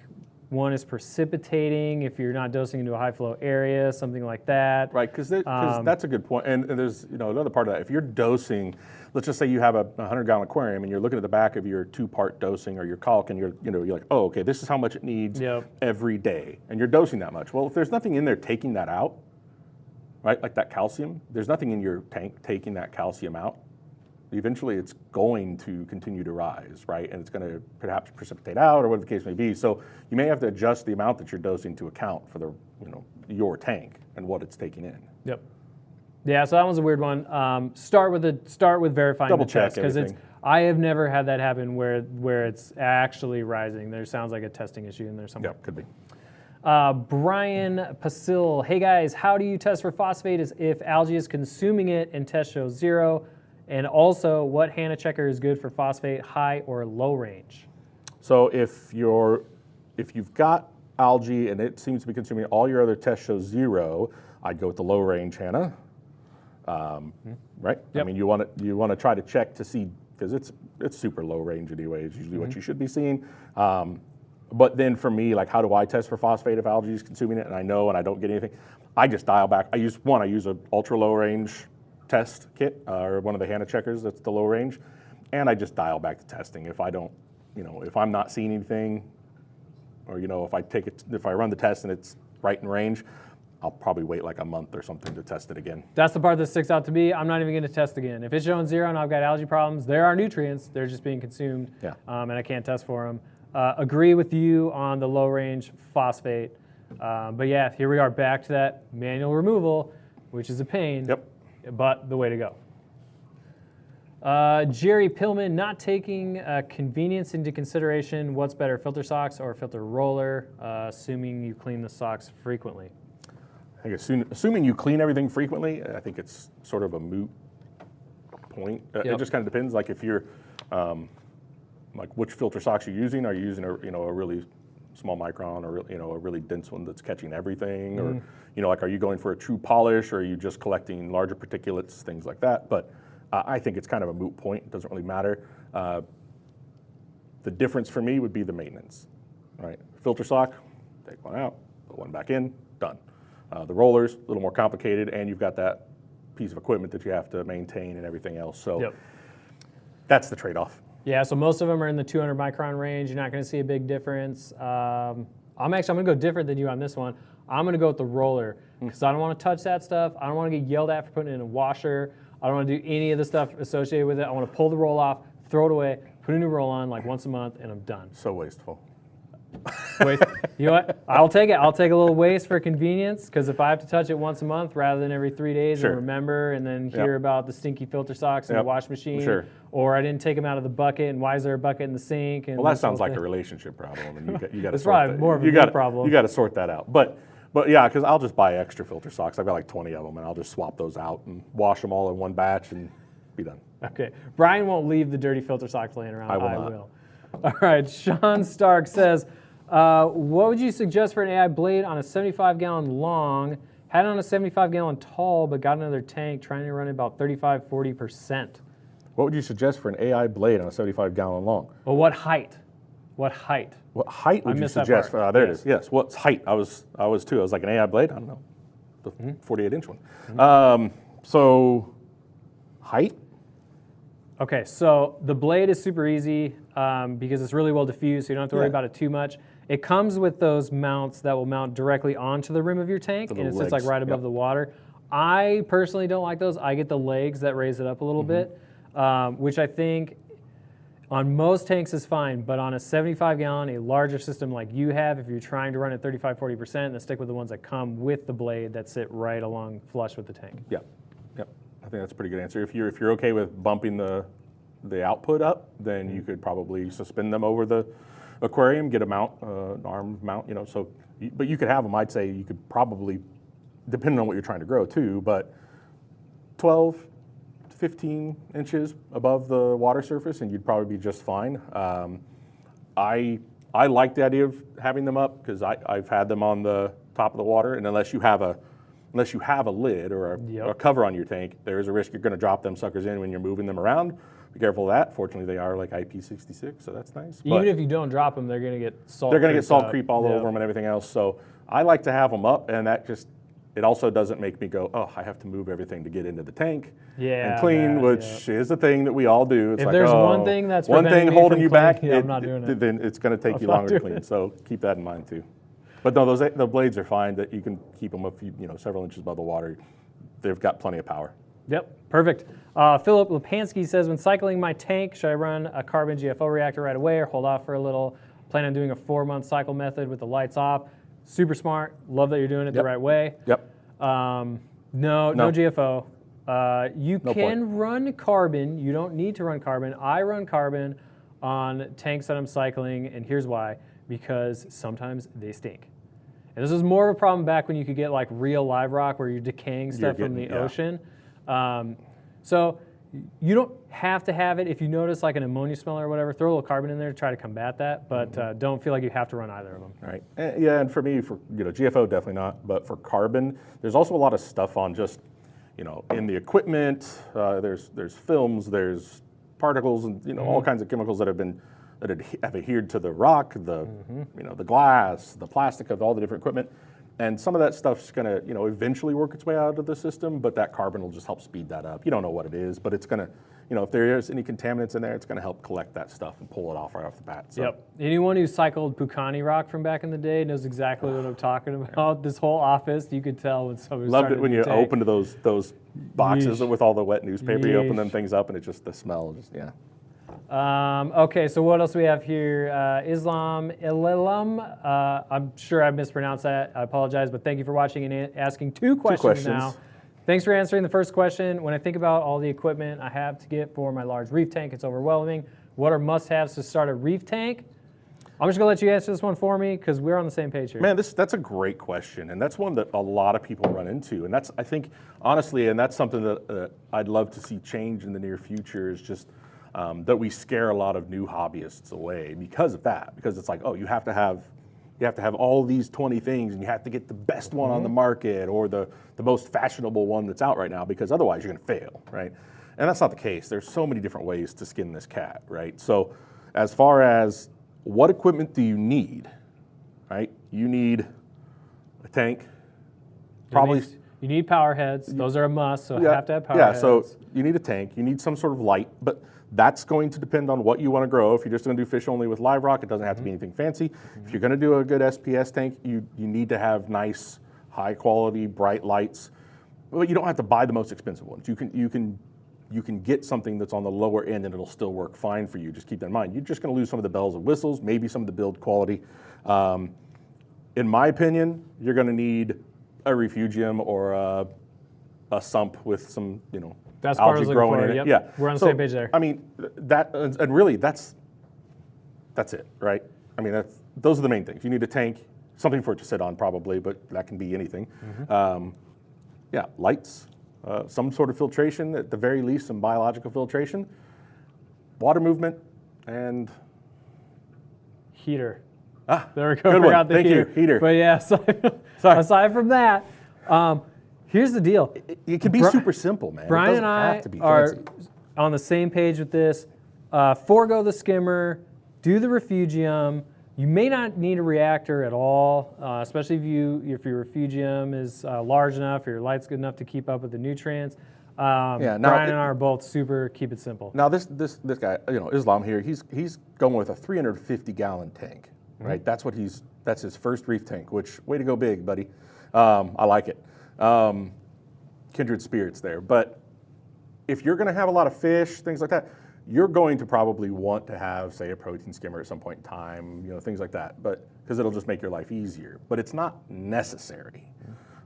one is precipitating if you're not dosing into a high flow area, something like that. Right, because that's a good point. And there's another part of that. If you're dosing, let's just say you have a 100-gallon aquarium and you're looking at the back of your two-part dosing or your caulk, and you're like, oh, okay, this is how much it needs every day, and you're dosing that much. Well, if there's nothing in there taking that out, right, like that calcium, there's nothing in your tank taking that calcium out. Eventually it's going to continue to rise, right? And it's going to perhaps precipitate out, or whatever the case may be. So you may have to adjust the amount that you're dosing to account for the, your tank and what it's taking in. Yep. Yeah, so that one's a weird one. Start with verifying Double the test, check because I have never had that happen where it's actually rising. There sounds like a testing issue in there somewhere. Yep, could be. Brian Pasil, hey guys, how do you test for phosphate if algae is consuming it and test shows 0? And also, what HANA checker is good for phosphate, high or low range? So if you've got algae and it seems to be consuming all your other tests show 0, I'd go with the low range HANA. Right? Yep. I mean, you want to try to check to see, because it's super low range anyway. It's usually what you should be seeing. But then for me, like, how do I test for phosphate if algae is consuming it and I know and I don't get anything? I just dial back. I use an ultra low range test kit or one of the HANA checkers that's the low range, and I just dial back the testing. If I don't, if I'm not seeing anything, or if I run the test and it's right in range, I'll probably wait like a month or something to test it again. That's the part that sticks out to me. I'm not even going to test again. If it's showing 0 and I've got algae problems, there are nutrients. They're just being consumed, and I can't test for them. Agree with you on the low range phosphate. But yeah, here we are back to that manual removal, which is a pain, but the way to go. Jerry Pillman, not taking convenience into consideration. What's better, filter socks or filter roller, assuming you clean the socks frequently? I think assuming you clean everything frequently, I think it's sort of a moot point. It just kind of depends. Like if you're, like which filter socks you're using. Are you using a really small micron or a really dense one that's catching everything, or like are you going for a true polish, or are you just collecting larger particulates, things like that? But I think it's kind of a moot point. It doesn't really matter. The difference for me would be the maintenance, right? Filter sock, take one out, put one back in, done. The rollers, a little more complicated, and you've got that piece of equipment that you have to maintain and everything else. So that's the trade-off. Yeah, so most of them are in the 200 micron range. You're not going to see a big difference. I'm going to go different than you on this one. I'm going to go with the roller because I don't want to touch that stuff. I don't want to get yelled at for putting it in a washer. I don't want to do any of the stuff associated with it. I want to pull the roll off, throw it away, put a new roll on like once a month, and I'm done. So wasteful. You know what? I'll take it. I'll take a little waste for convenience, because if I have to touch it once a month rather than every 3 days and remember and then hear about the stinky filter socks in the wash machine, or I didn't take them out of the bucket and why is there a bucket in the sink? And well, that sounds like a relationship problem, and you got to it's probably more of a problem. You got to sort that out. But yeah, because I'll just buy extra filter socks. I've got like 20 of them, and I'll just swap those out and wash them all in one batch and be done. Okay. Brian won't leave the dirty filter socks laying around. I will. All right. Sean Stark says, what would you suggest for an AI blade on a 75-gallon long? Had it on a 75-gallon tall, but got another tank, trying to run it about 35-40%. What would you suggest for an AI blade on a 75-gallon long? Well, what height? What height? What height would you suggest? There it is. Yes. What's height? I was too. I was like an AI blade. I don't know, the 48-inch one. So height. Okay, so the blade is super easy because it's really well diffused, so you don't have to worry about it too much. It comes with those mounts that will mount directly onto the rim of your tank, and it sits like right above the water. I personally don't like those. I get the legs that raise it up a little bit, which I think on most tanks is fine, but on a 75-gallon, a larger system like you have, if you're trying to run at 35-40%, then stick with the ones that come with the blade that sit right along flush with the tank. Yep. I think that's a pretty good answer. If you're okay with bumping the output up, then you could probably suspend them over the aquarium, get a mount, an arm mount, but you could have them. I'd say you could probably, depending on what you're trying to grow too, but 12 to 15 inches above the water surface, and you'd probably be just fine. I like the idea of having them up because I've had them on the top of the water, and unless you have a lid or a cover on your tank, there is a risk you're going to drop them suckers in when you're moving them around. Be careful of that. Fortunately, they are like IP66, so that's nice. Even if you don't drop them, they're going to get salt. They're going to get salt creep all over them and everything else. So I like to have them up, and it also doesn't make me go, oh, I have to move everything to get into the tank and clean, which is the thing that we all do. It's if like, there's one thing that's holding you back, I'm not doing it. Then it's going to take you longer to clean. So keep that in mind too. But no, the blades are fine. That you can keep them several inches above the water. They've got plenty of power. Yep, perfect. Philip Lepansky says, when cycling my tank, should I run a carbon GFO reactor right away or hold off for a little? Plan on doing a 4-month cycle method with the lights off. Super smart. Love that you're doing it the right way. Yep. No GFO. You can run carbon. You don't need to run carbon. I run carbon on tanks that I'm cycling, and here's why. Because sometimes they stink. And this was more of a problem back when you could get like real live rock where you're decaying stuff from the ocean. So you don't have to have it. If you notice like an ammonia smell or whatever, throw a little carbon in there to try to combat that, but don't feel like you have to run either of them. Right. And for me, for GFO, definitely not. But for carbon, there's also a lot of stuff on just, in the equipment. There's films, there's particles, and all kinds of chemicals that have been that have adhered to the rock, the the glass, the plastic of all the different equipment. And some of that stuff's going to, eventually work its way out of the system, but that carbon will just help speed that up. You don't know what it is, but it's going to, if there is any contaminants in there, it's going to help collect that stuff and pull it off right off the bat. So. Yep. Anyone who cycled Pukani rock from back in the day knows exactly what I'm talking about. This whole office, you could tell when somebody Loved it when you tank. opened those boxes with all the wet newspaper. You open them Yeesh. things up, and it's just the smell. Just Okay, so what else do we have here? Islam Ilalam. I'm sure I mispronounced that. I apologize, but thank you for watching and asking two questions now. Thanks for answering the first question. When I think about all the equipment I have to get for my large reef tank, it's overwhelming. What are must-haves to start a reef tank? I'm just going to let you answer this one for me because we're on the same page here. Man, that's a great question, and that's one that a lot of people run into. And that's, I think, honestly, and that's something that I'd love to see change in the near future is just that we scare a lot of new hobbyists away because of that. Because it's like, oh, you have to have all these 20 things, and you have to get the best one on the market or the most fashionable one that's out right now, because otherwise you're going to fail, right? And that's not the case. There's so many different ways to skin this cat, right? So as far as what equipment do you need, right? You need a tank, probably. You need power heads. Those are a must, so you have to have power heads. Yeah, so you need a tank. You need some sort of light, but that's going to depend on what you want to grow. If you're just going to do fish only with live rock, it doesn't have to be anything fancy. If you're going to do a good SPS tank, you need to have nice, high quality, bright lights. But you don't have to buy the most expensive ones. You can get something that's on the lower end and it'll still work fine for you. Just keep that in mind. You're just going to lose some of the bells and whistles, maybe some of the build quality. In my opinion, you're going to need a refugium or a sump with some, that's part I algae was growing for. in Yep. it. Yeah, we're on the same page there. I mean, and really that's it, right? I mean, those are the main things. You need a tank, something for it to sit on probably, but that can be anything. Yeah, lights, some sort of filtration, at the very least, some biological filtration, water movement, and heater. There we go. Good one. The Thank you, heater. But yeah, aside from that, here's the deal. It can be super simple, man. Brian and I are on the same page with this. Forego the skimmer, do the refugium. You may not need a reactor at all, especially if your refugium is large enough, or your light's good enough to keep up with the nutrients. Brian and I are both super keep it simple. Now this guy, Islam here, he's going with a 350-gallon tank, right? That's his first reef tank. Which, way to go big, buddy. I like it. Kindred spirits there. But if you're going to have a lot of fish, things like that, you're going to probably want to have, say, a protein skimmer at some point in time, things like that, but because it'll just make your life easier. But it's not necessary.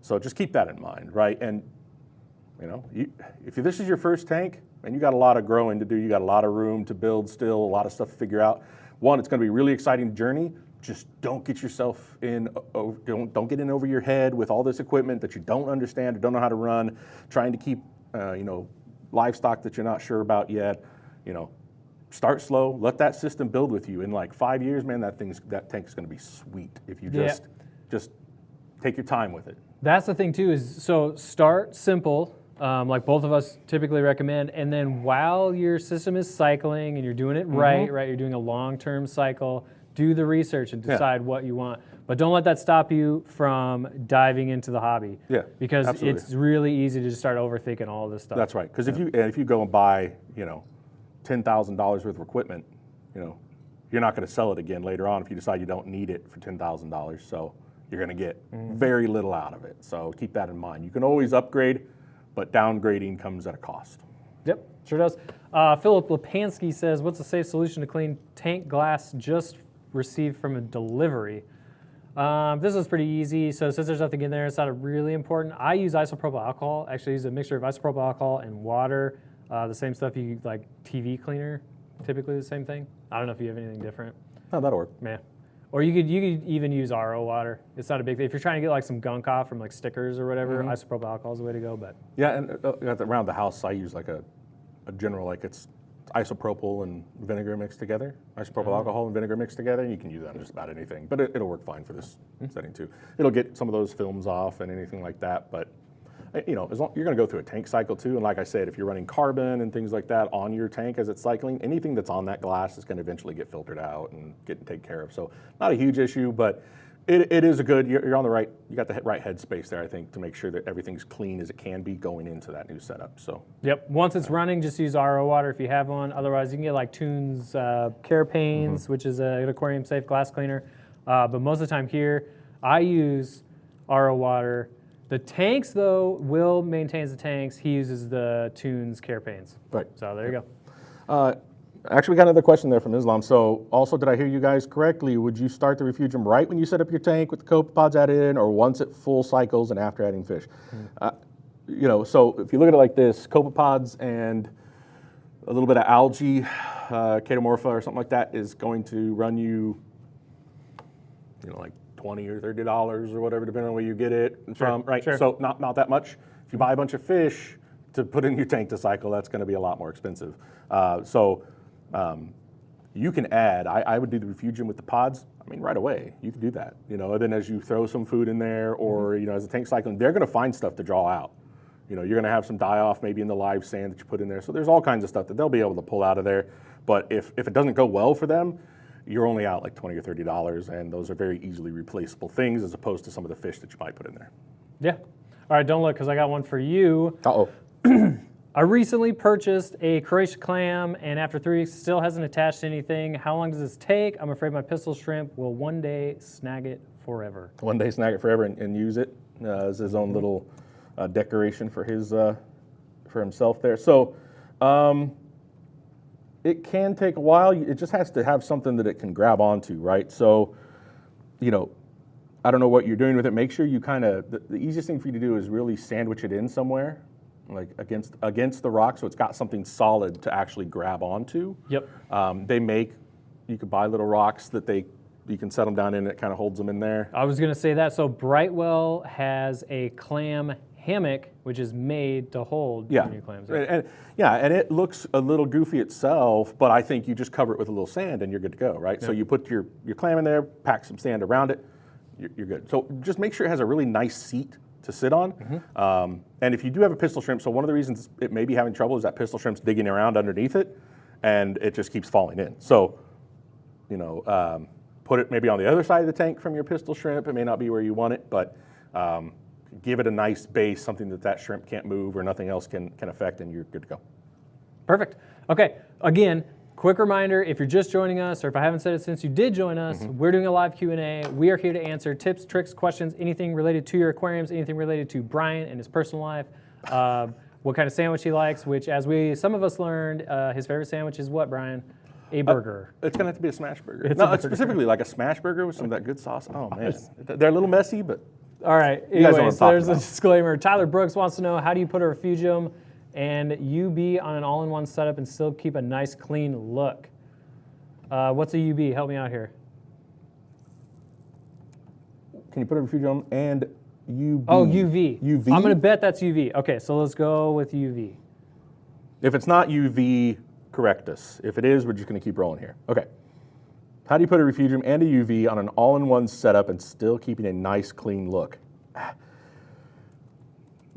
So just keep that in mind, right? And if this is your first tank and you got a lot of growing to do, you got a lot of room to build still, a lot of stuff to figure out. One, it's going to be a really exciting journey. Just don't get yourself don't get in over your head with all this equipment that you don't understand or don't know how to run, trying to keep, livestock that you're not sure about yet. Start slow, let that system build with you. In like 5 years, man, that tank is going to be sweet if you just take your time with it. That's the thing too, is so start simple, like both of us typically recommend, and then while your system is cycling and you're doing it right, you're doing a long-term cycle, do the research and decide what you want. But don't let that stop you from diving into the hobby. Yeah, because absolutely. It's really easy to just start overthinking all this stuff. That's right. Because if you go and buy, $10,000 worth of equipment, you're not going to sell it again later on if you decide you don't need it for $10,000. So you're going to get very little out of it. So keep that in mind. You can always upgrade, but downgrading comes at a cost. Yep, sure does. Philip Lepansky says, what's a safe solution to clean tank glass just received from a delivery? This is pretty easy. So since there's nothing in there, it's not really important. I use isopropyl alcohol. Actually, I use a mixture of isopropyl alcohol and water. The same stuff you like TV cleaner, typically the same thing. I don't know if you have anything different. No, that'll work. Yeah. Or you could even use RO water. It's not a big thing. If you're trying to get like some gunk off from like stickers or whatever, isopropyl alcohol is the way to go. But yeah, and around the house, I use like a general, like it's isopropyl and vinegar mixed together, isopropyl alcohol and vinegar mixed together. You can use that on just about anything, but it'll work fine for this setting too. It'll get some of those films off and anything like that, but you know, you're going to go through a tank cycle too. And like I said, if you're running carbon and things like that on your tank as it's cycling, anything that's on that glass is going to eventually get filtered out and get taken care of. So not a huge issue, but it is a good, you're on the right, you got the right headspace there, I think, to make sure that everything's clean as it can be going into that new setup. So. Yep. Once it's running, just use RO water if you have one. Otherwise, you can get like Tune's Carapanes, which is an aquarium safe glass cleaner. But most of the time here, I use RO water. The tanks, though, Will maintains the tanks. He uses the Tune's Carapanes. Right. So there you go. Actually, we got another question there from Islam. So also, did I hear you guys correctly? Would you start the refugium right when you set up your tank with the copepods added in, or once it full cycles and after adding fish? You know, so if you look at it like this, copepods and a little bit of algae, chaetomorpha or something like that is going to run you, you know, like $20 or $30 or whatever, depending on where you get it from, right? Sure. So not that much. If you buy a bunch of fish to put in your tank to cycle, that's going to be a lot more expensive. You can add, I would do the refugium with the pods, I mean, right away. You can do that, you know, and then as you throw some food in there or, you know, as the tank cycling, they're going to find stuff to draw out. You know, you're going to have some die-off maybe in the live sand that you put in there. So there's all kinds of stuff that they'll be able to pull out of there. But if it doesn't go well for them, you're only out like $20 or $30, and those are very easily replaceable things as opposed to some of the fish that you might put in there. Yeah. All right, don't look, because I got one for you. Uh-oh. I recently purchased a Croatia clam, and after 3 weeks, still hasn't attached to anything. How long does this take? I'm afraid my pistol shrimp will one day snag it forever. One day snag it forever and use it as his own little decoration for his for himself there. So it can take a while. It just has to have something that it can grab onto, right? So, you know, I don't know what you're doing with it. Make sure you kind of, the easiest thing for you to do is really sandwich it in somewhere, like against the rock, so it's got something solid to actually grab onto. Yep. You could buy little rocks that you can set them down in, and it kind of holds them in there. I was going to say that. So Brightwell has a clam hammock, which is made to hold your clams. And it looks a little goofy itself, but I think you just cover it with a little sand and you're good to go, right? Yeah. So you put your clam in there, pack some sand around it, you're good. So just make sure it has a really nice seat to sit on. Mm-hmm. And if you do have a pistol shrimp, so one of the reasons it may be having trouble is that pistol shrimp's digging around underneath it, and it just keeps falling in. So, you know, put it maybe on the other side of the tank from your pistol shrimp. It may not be where you want it, but give it a nice base, something that shrimp can't move or nothing else can affect, and you're good to go. Perfect. Okay, again, quick reminder, if you're just joining us, or if I haven't said it since you did join us, we're doing a live Q&A. We are here to answer tips, tricks, questions, anything related to your aquariums, anything related to Brian and his personal life, what kind of sandwich he likes, which as some of us learned, his favorite sandwich is what, Brian? A burger. It's going to have to be a smash burger. It's specifically like a smash burger with some of that good sauce. Oh, man. They're a little messy, but... All right, anyways, there's a disclaimer. Tyler Brooks wants to know, how do you put a refugium and UV on an all-in-one setup and still keep a nice, clean look? What's a UV? Help me out here. Can you put a refugium and UV? Oh, UV. UV? I'm going to bet that's UV. Okay, so let's go with UV. If it's not UV, correct us. If it is, we're just going to keep rolling here. Okay. How do you put a refugium and a UV on an all-in-one setup and still keeping a nice, clean look?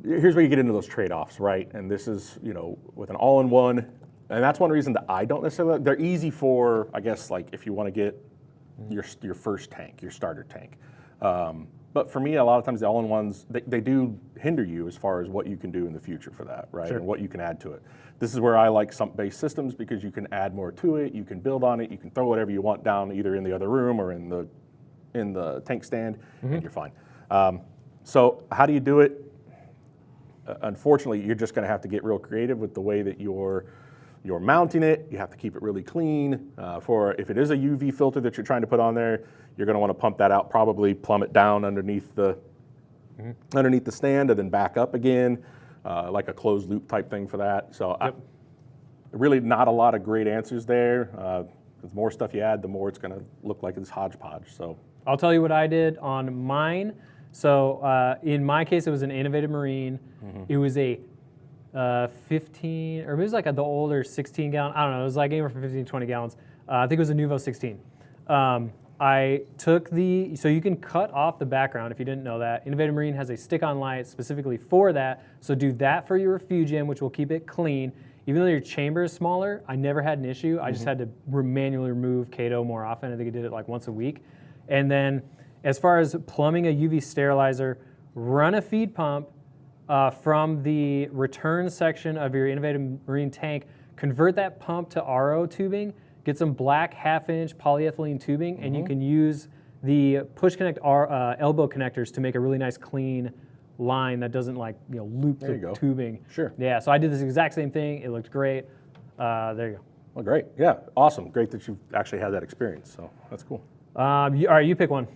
Here's where you get into those trade-offs, right? And this is, you know, with an all-in-one, and that's one reason that I don't necessarily, they're easy for, I guess, like if you want to get your first tank, your starter tank. But for me, a lot of times the all-in-ones, they do hinder you as far as what you can do in the future for that, right? Sure. And what you can add to it. This is where I like sump-based systems because you can add more to it, you can build on it, you can throw whatever you want down either in the other room or in the tank stand, and you're fine. So how do you do it? Unfortunately, you're just going to have to get real creative with the way that you're mounting it. You have to keep it really clean. If it is a UV filter that you're trying to put on there, you're going to want to pump that out, probably plumb it down underneath the stand, and then back up again, like a closed loop type thing for that. So really not a lot of great answers there. The more stuff you add, the more it's going to look like it's hodgepodge. So I'll tell you what I did on mine. So in my case, it was an Innovative Marine. It was a 15, or it was like the older 16 gallon. I don't know. It was like anywhere from 15 to 20 gallons. I think it was a Nuvo 16. I took so you can cut off the background if you didn't know that. Innovative Marine has a stick-on light specifically for that. So do that for your refugium, which will keep it clean. Even though your chamber is smaller, I never had an issue. I just had to manually remove Kato more often. I think I did it like once a week. And then as far as plumbing a UV sterilizer, run a feed pump from the return section of your Innovative Marine tank, convert that pump to RO tubing, get some black half-inch polyethylene tubing, and you can use the push connect elbow connectors to make a really nice clean line that doesn't loop the tubing. Sure. Yeah, so I did this exact same thing. It looked great. There you go. Well, great. Yeah, awesome. Great that you've actually had that experience. So that's cool. All right, you pick one.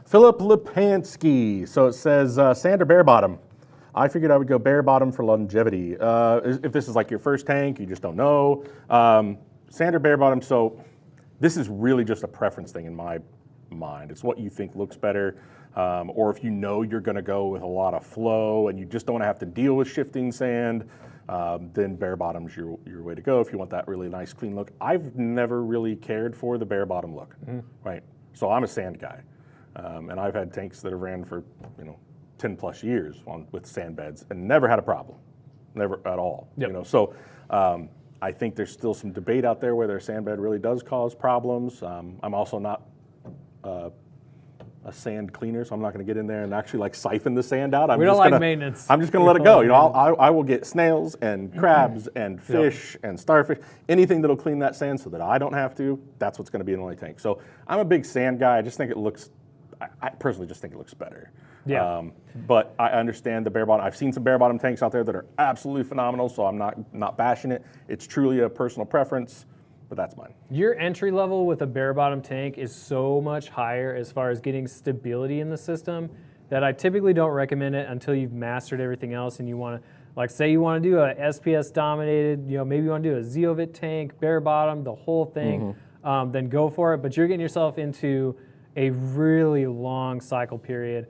Philip Lipansky. So it says sand or bare bottom. I figured I would go bare bottom for longevity. If this is like your first tank, you just don't know. Sand or bare bottom. So this is really just a preference thing in my mind. It's what you think looks better. Or if you know you're going to go with a lot of flow and you just don't want to have to deal with shifting sand, then bare bottom's your way to go if you want that really nice clean look. I've never really cared for the bare bottom look, right? So I'm a sand guy, and I've had tanks that have ran for 10 plus years with sand beds and never had a problem, never at all. Yep. So I think there's still some debate out there whether a sand bed really does cause problems. I'm also not a sand cleaner, so I'm not going to get in there and actually siphon the sand out. We don't like maintenance. I'm just going to let it go. I will get snails and crabs and fish and starfish, anything that'll clean that sand so that I don't have to. That's what's going to be in my tank. So I'm a big sand guy. I just think it looks. I personally just think it looks better. Yeah. But I understand the bare bottom. I've seen some bare bottom tanks out there that are absolutely phenomenal, so I'm not bashing it. It's truly a personal preference. But that's mine. Your entry level with a bare bottom tank is so much higher as far as getting stability in the system that I typically don't recommend it until you've mastered everything else and you want to, say you want to do a SPS dominated, maybe you want to do a Zeovit tank, bare bottom, the whole thing, then go for it. But you're getting yourself into a really long cycle period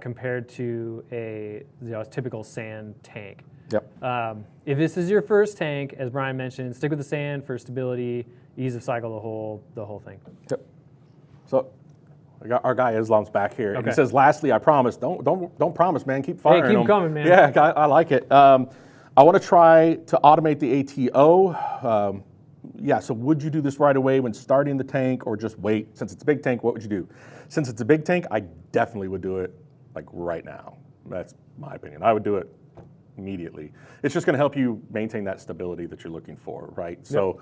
compared to a typical sand tank. Yep. If this is your first tank, as Brian mentioned, stick with the sand for stability, ease of cycle, the whole thing. Yep. So our guy Islam's back here. Okay. He says, "Lastly, I promise. Don't promise, man. Keep firing. Hey, keep them coming, man. Yeah, I like it. I want to try to automate the ATO. Yeah. So would you do this right away when starting the tank, or just wait? Since it's a big tank, what would you do? Since it's a big tank, I definitely would do it right now. That's my opinion. I would do it immediately. It's just going to help you maintain that stability that you're looking for, right? Yep. So,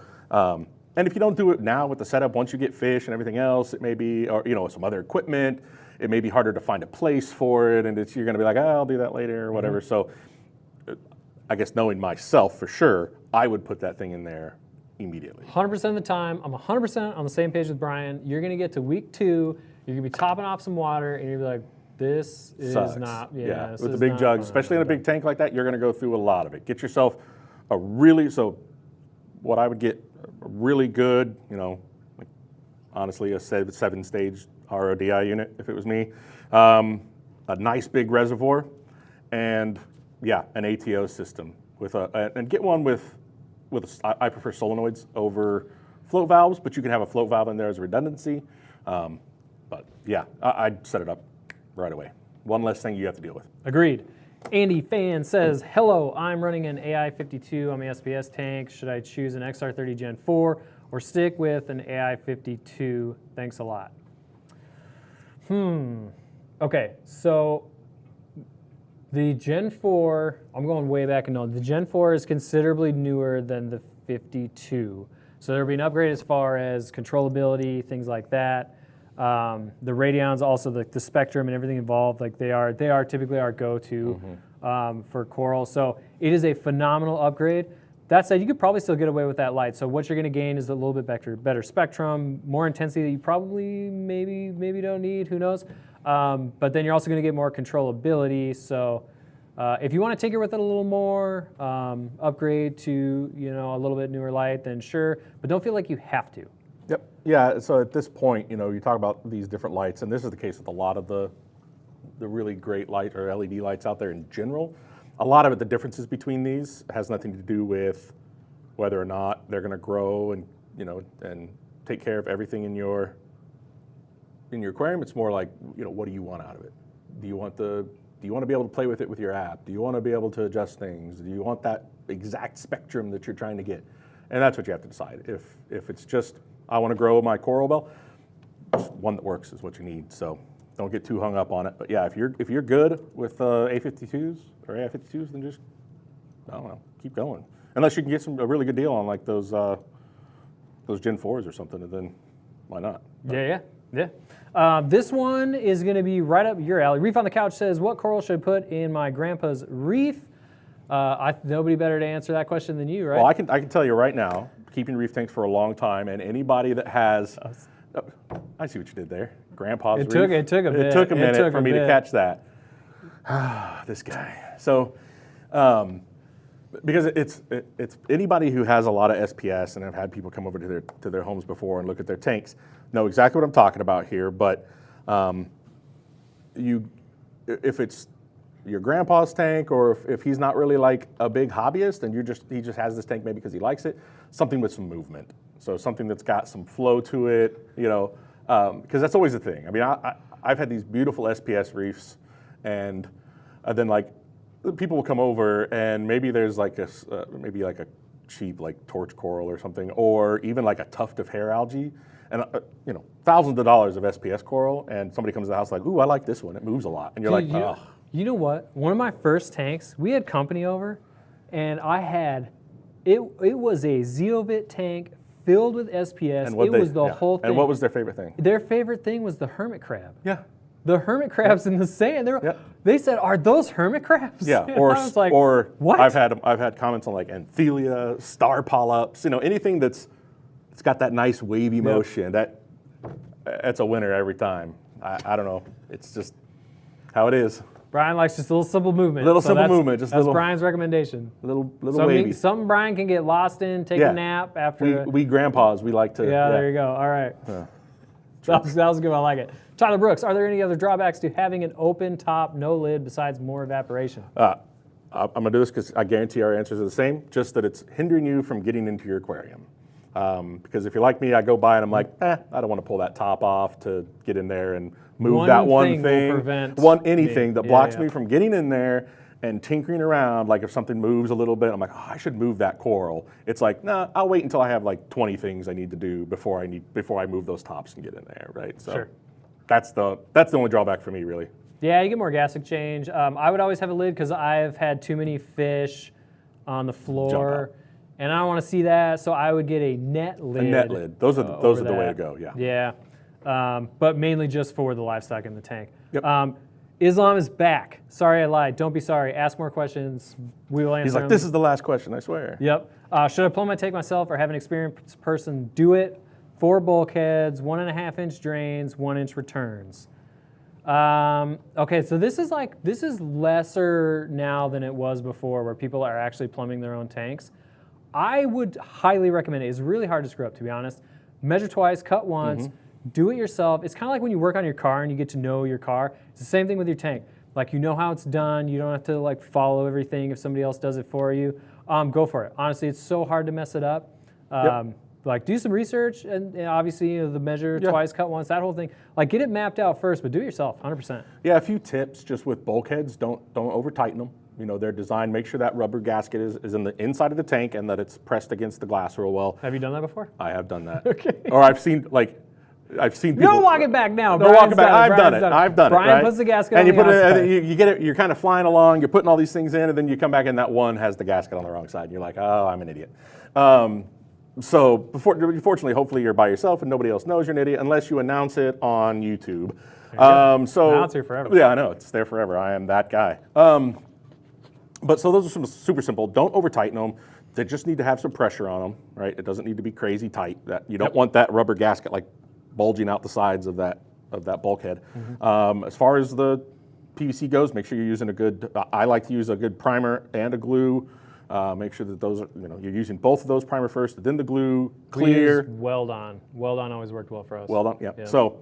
and if you don't do it now with the setup, once you get fish and everything else, it may be, or some other equipment, it may be harder to find a place for it, and you're going to be like, I'll do that later or whatever. So, I guess knowing myself for sure, I would put that thing in there immediately. 100% of the time, I'm 100% on the same page with Brian. You're going to get to week 2, you're going to be topping off some water, and you're going to be like, this is Sucks. not, with the big jugs, especially in a big tank like that, you're going to go through a lot of it. Get yourself what I would get a really good, honestly, a 7-stage RODI unit if it was me, a nice big reservoir, and an ATO system and get one with I prefer solenoids over float valves, but you can have a float valve in there as a redundancy. But yeah, I'd set it up right away. One less thing you have to deal with. Agreed. Andy Fan says, hello, I'm running an AI-52 on my SPS tank. Should I choose an XR30 Gen 4 or stick with an AI-52? Thanks a lot. Okay, so the Gen 4, I'm going way back and the Gen 4 is considerably newer than the 52. So there'll be an upgrade as far as controllability, things like that. The Radions, also the spectrum and everything involved, they are typically our go-to for coral. So it is a phenomenal upgrade. That said, you could probably still get away with that light. So what you're going to gain is a little bit better spectrum, more intensity that you probably maybe don't need. Who knows? But then you're also going to get more controllability. So if you want to tinker with it a little more, upgrade to a little bit newer light, then sure. But don't feel like you have to. Yep. Yeah. So at this point, you talk about these different lights, and this is the case with a lot of the really great light or LED lights out there in general. A lot of it, the differences between these has nothing to do with whether or not they're going to grow and and take care of everything in your in your aquarium, it's more like, what do you want out of it? Do you want to be able to play with it with your app? Do you want to be able to adjust things? Do you want that exact spectrum that you're trying to get? And that's what you have to decide. If it's just, I want to grow my coral bell, just one that works is what you need. So don't get too hung up on it. But yeah, if you're good with A52s or AI52s, then just, I don't know, keep going. Unless you can get a really good deal on like those Gen 4s or something, and then why not? But Yeah. This one is going to be right up your alley. Reef on the Couch says, what coral should I put in my grandpa's reef? Nobody better to answer that question than you, right? Well, I can tell you right now, keeping reef tanks for a long time, and anybody that has, I see what you did there. Grandpa's reef. It took a bit. It took a minute for me to catch that. This guy. So, because it's anybody who has a lot of SPS, and I've had people come over to their homes before and look at their tanks, know exactly what I'm talking about here. But if it's your grandpa's tank, or if he's not really like a big hobbyist, and he just has this tank maybe because he likes it, something with some movement. So something that's got some flow to it, because that's always the thing. I mean, I've had these beautiful SPS reefs, and then like people will come over, and maybe there's like a cheap like torch coral or something, or even like a tuft of hair algae, and thousands of dollars of SPS coral, and somebody comes to the house like, ooh, I like this one. It moves a lot, and you're like, oh. You know what? One of my first tanks, we had company over, and it was a Zeovit tank filled with SPS. And it was the whole thing. And what was their favorite thing? Their favorite thing was the hermit crab. Yeah. The hermit crabs in the sand. They said, "Are those hermit crabs?" Yeah. And I was like, or what? I've had comments on like Anthelia, star polyps. Anything it's got that nice wavy motion. That's a winner every time. I don't know. It's just how it is. Brian likes just a little simple movement. Simple movement. That's Brian's recommendation. Little wavy. Something Brian can get lost in, take a nap after. We grandpas, we like to. Yeah, there you go. All right. Yeah. That was good. I like it. Tyler Brooks, are there any other drawbacks to having an open top, no lid, besides more evaporation? I'm going to do this because I guarantee our answers are the same, just that it's hindering you from getting into your aquarium. Because if you're like me, I go by and I'm like, I don't want to pull that top off to get in there and move that one thing. Anything that blocks me from getting in there and tinkering around. Like if something moves a little bit, I'm like, I should move that coral. It's like, I'll wait until I have like 20 things I need to do before I move those tops and get in there, right? So sure. That's the only drawback for me, really. Yeah, you get more gas exchange. I would always have a lid because I've had too many fish on the floor, and I don't want to see that, so I would get a net lid. A net lid. Those are the way to go. Yeah. Yeah, but mainly just for the livestock in the tank. Yep. Islam is back. Sorry, I lied. Don't be sorry. Ask more questions. We will answer He's like, them. this is the last question, I swear. Yep. Should I plumb my tank myself or have an experienced person do it? 4 bulkheads, 1.5-inch drains, 1-inch returns. Okay, so this is lesser now than it was before, where people are actually plumbing their own tanks. I would highly recommend it. It's really hard to screw up, to be honest. Measure twice, cut once, do it yourself. It's kind of like when you work on your car and you get to know your car. It's the same thing with your tank. Like, you know how it's done. You don't have to like follow everything if somebody else does it for you. Go for it. Honestly, it's so hard to mess it up. Like, do some research, and obviously, the measure twice, cut once, that whole thing. Like, get it mapped out first, but do it yourself, 100%. Yeah, a few tips just with bulkheads. Don't over tighten them. They're designed. Make sure that rubber gasket is in the inside of the tank and that it's pressed against the glass real well. Have you done that before? I have done that. Okay. Or I've seen people. Don't walk it back now. Don't walk it back. I've done it. Brian puts the gasket on the outside. And you get it. You're kind of flying along. You're putting all these things in, and then you come back and that one has the gasket on the wrong side. And you're like, oh, I'm an idiot. So fortunately, hopefully you're by yourself and nobody else knows you're an idiot unless you announce it on YouTube. Now it's here forever. Yeah, I know. It's there forever. I am that guy. But so those are some super simple. Don't over tighten them. They just need to have some pressure on them, right? It doesn't need to be crazy tight. That you don't want that rubber gasket like bulging out the sides of that bulkhead. As far as the PVC goes, make sure you're using a good. I like to use a good primer and a glue. Make sure that those are, you're using both of those, primer first, then the glue, clear. Weld-on. Weld-on always worked well for us. Weld-on, yeah. So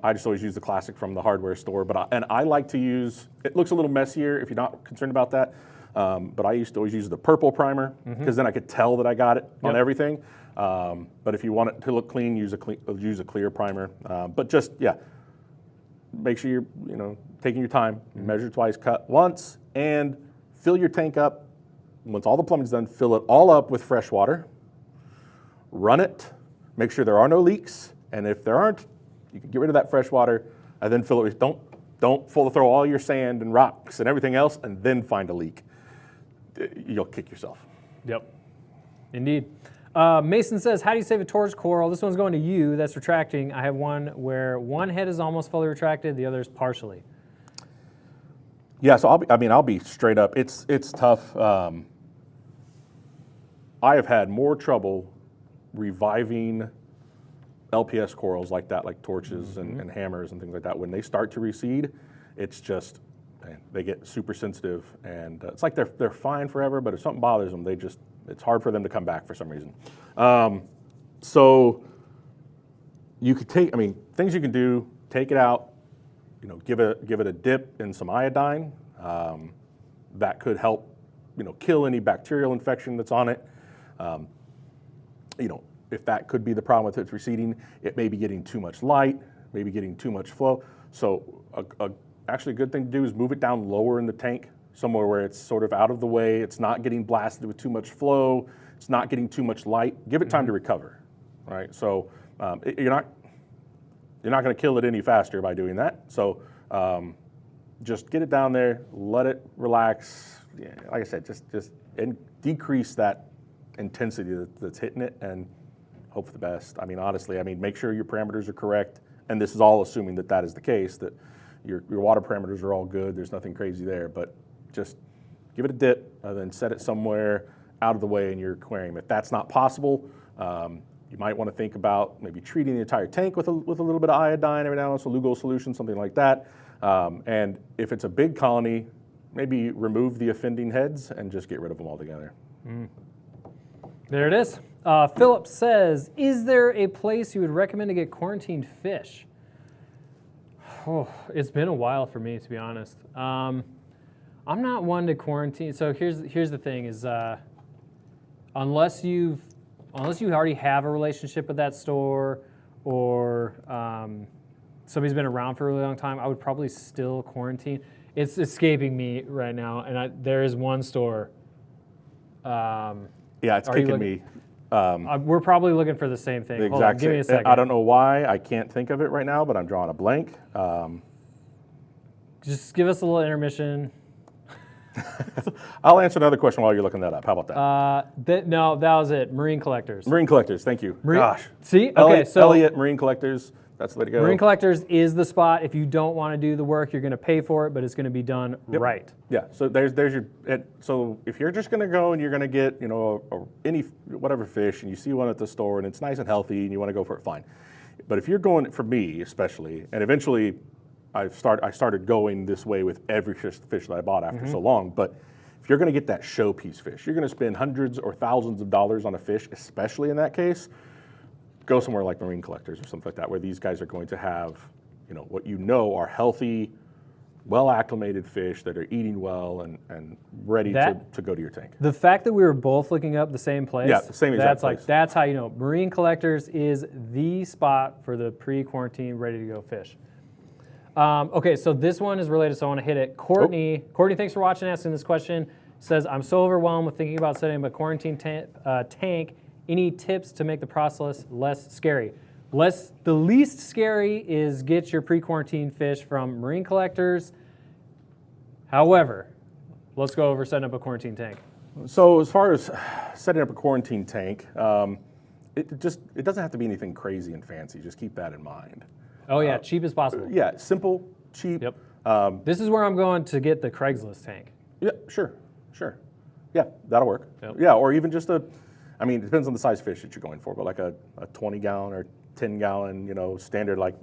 I just always use the classic from the hardware store. But I like to use, it looks a little messier if you're not concerned about that. But I used to always use the purple primer because then I could tell that I got it on everything. But if you want it to look clean, use a clear primer. But just, make sure you're taking your time, measure twice, cut once, and fill your tank up. Once all the plumbing's done, fill it all up with fresh water, run it, make sure there are no leaks, and if there aren't, you can get rid of that fresh water and then fill it with, don't throw all your sand and rocks and everything else and then find a leak. You'll kick yourself. Yep, indeed. Mason says, how do you save a torch coral? This one's going to you, that's retracting. I have one where one head is almost fully retracted, the other is partially. Yeah, so I'll be straight up. It's tough. I have had more trouble reviving LPS corals like that, like torches and hammers and things like that. When they start to recede, it's just, man, they get super sensitive, and it's like they're fine forever, but if something bothers them, it's hard for them to come back for some reason. So you could things you can do, take it out, give it a dip in some iodine. That could help, kill any bacterial infection that's on it. If that could be the problem with its receding, it may be getting too much light, maybe getting too much flow. So actually a good thing to do is move it down lower in the tank, somewhere where it's sort of out of the way. It's not getting blasted with too much flow. It's not getting too much light. Give it time to recover, right? So you're not going to kill it any faster by doing that. So just get it down there, let it relax. Yeah, like I said, just decrease that intensity that's hitting it and hope for the best. Honestly, make sure your parameters are correct. And this is all assuming that is the case, that your water parameters are all good. There's nothing crazy there, but just give it a dip and then set it somewhere out of the way in your aquarium. If that's not possible, you might want to think about maybe treating the entire tank with a little bit of iodine every now and then, so Lugo solution, something like that. And if it's a big colony, maybe remove the offending heads and just get rid of them altogether. There it is. Philip says, is there a place you would recommend to get quarantined fish? Oh, it's been a while for me, to be honest. I'm not one to quarantine. So here's the thing: is unless you already have a relationship with that store, or somebody's been around for a really long time, I would probably still quarantine. It's escaping me right now, and there is one store. Yeah, it's kicking me. We're probably looking for the same thing. The Hold on, exact give me a same. second. I don't know why. I can't think of it right now, but I'm drawing a blank. Just give us a little intermission. I'll answer another question while you're looking that up. How about that? No, that was it. Marine collectors. Marine collectors. Thank you. Gosh. See? Okay, so Elliott Marine Collectors. That's the way to go. Marine collectors is the spot. If you don't want to do the work, you're going to pay for it, but it's going to be done right. Yeah. So there's your. So if you're just going to go and you're going to get any whatever fish, and you see one at the store and it's nice and healthy and you want to go for it, fine. But if you're going, for me especially, and eventually I started going this way with every fish that I bought after so long. But if you're going to get that showpiece fish, you're going to spend hundreds or thousands of dollars on a fish, especially in that case. Go somewhere like Marine Collectors or something like that, where these guys are going to have, what are healthy, well acclimated fish that are eating well and ready to go to your tank. The fact that we were both looking up the same place, yeah, the same exact place. That's how you know Marine Collectors is the spot for the pre-quarantine, ready to go fish. Okay, so this one is related, so I want to hit it. Courtney, thanks for watching, asking this question. Says, I'm so overwhelmed with thinking about setting up a quarantine tank. Any tips to make the process less scary? The least scary is get your pre-quarantine fish from Marine Collectors. However, let's go over setting up a quarantine tank. So as far as setting up a quarantine tank, it doesn't have to be anything crazy and fancy. Just keep that in mind. Oh yeah, cheap as possible. Yeah, simple, cheap. Yep. This is where I'm going to get the Craigslist tank. Yeah, sure. Yeah, that'll work. Yep. Yeah, or even just it depends on the size fish that you're going for, but like a 20 gallon or 10 gallon, standard like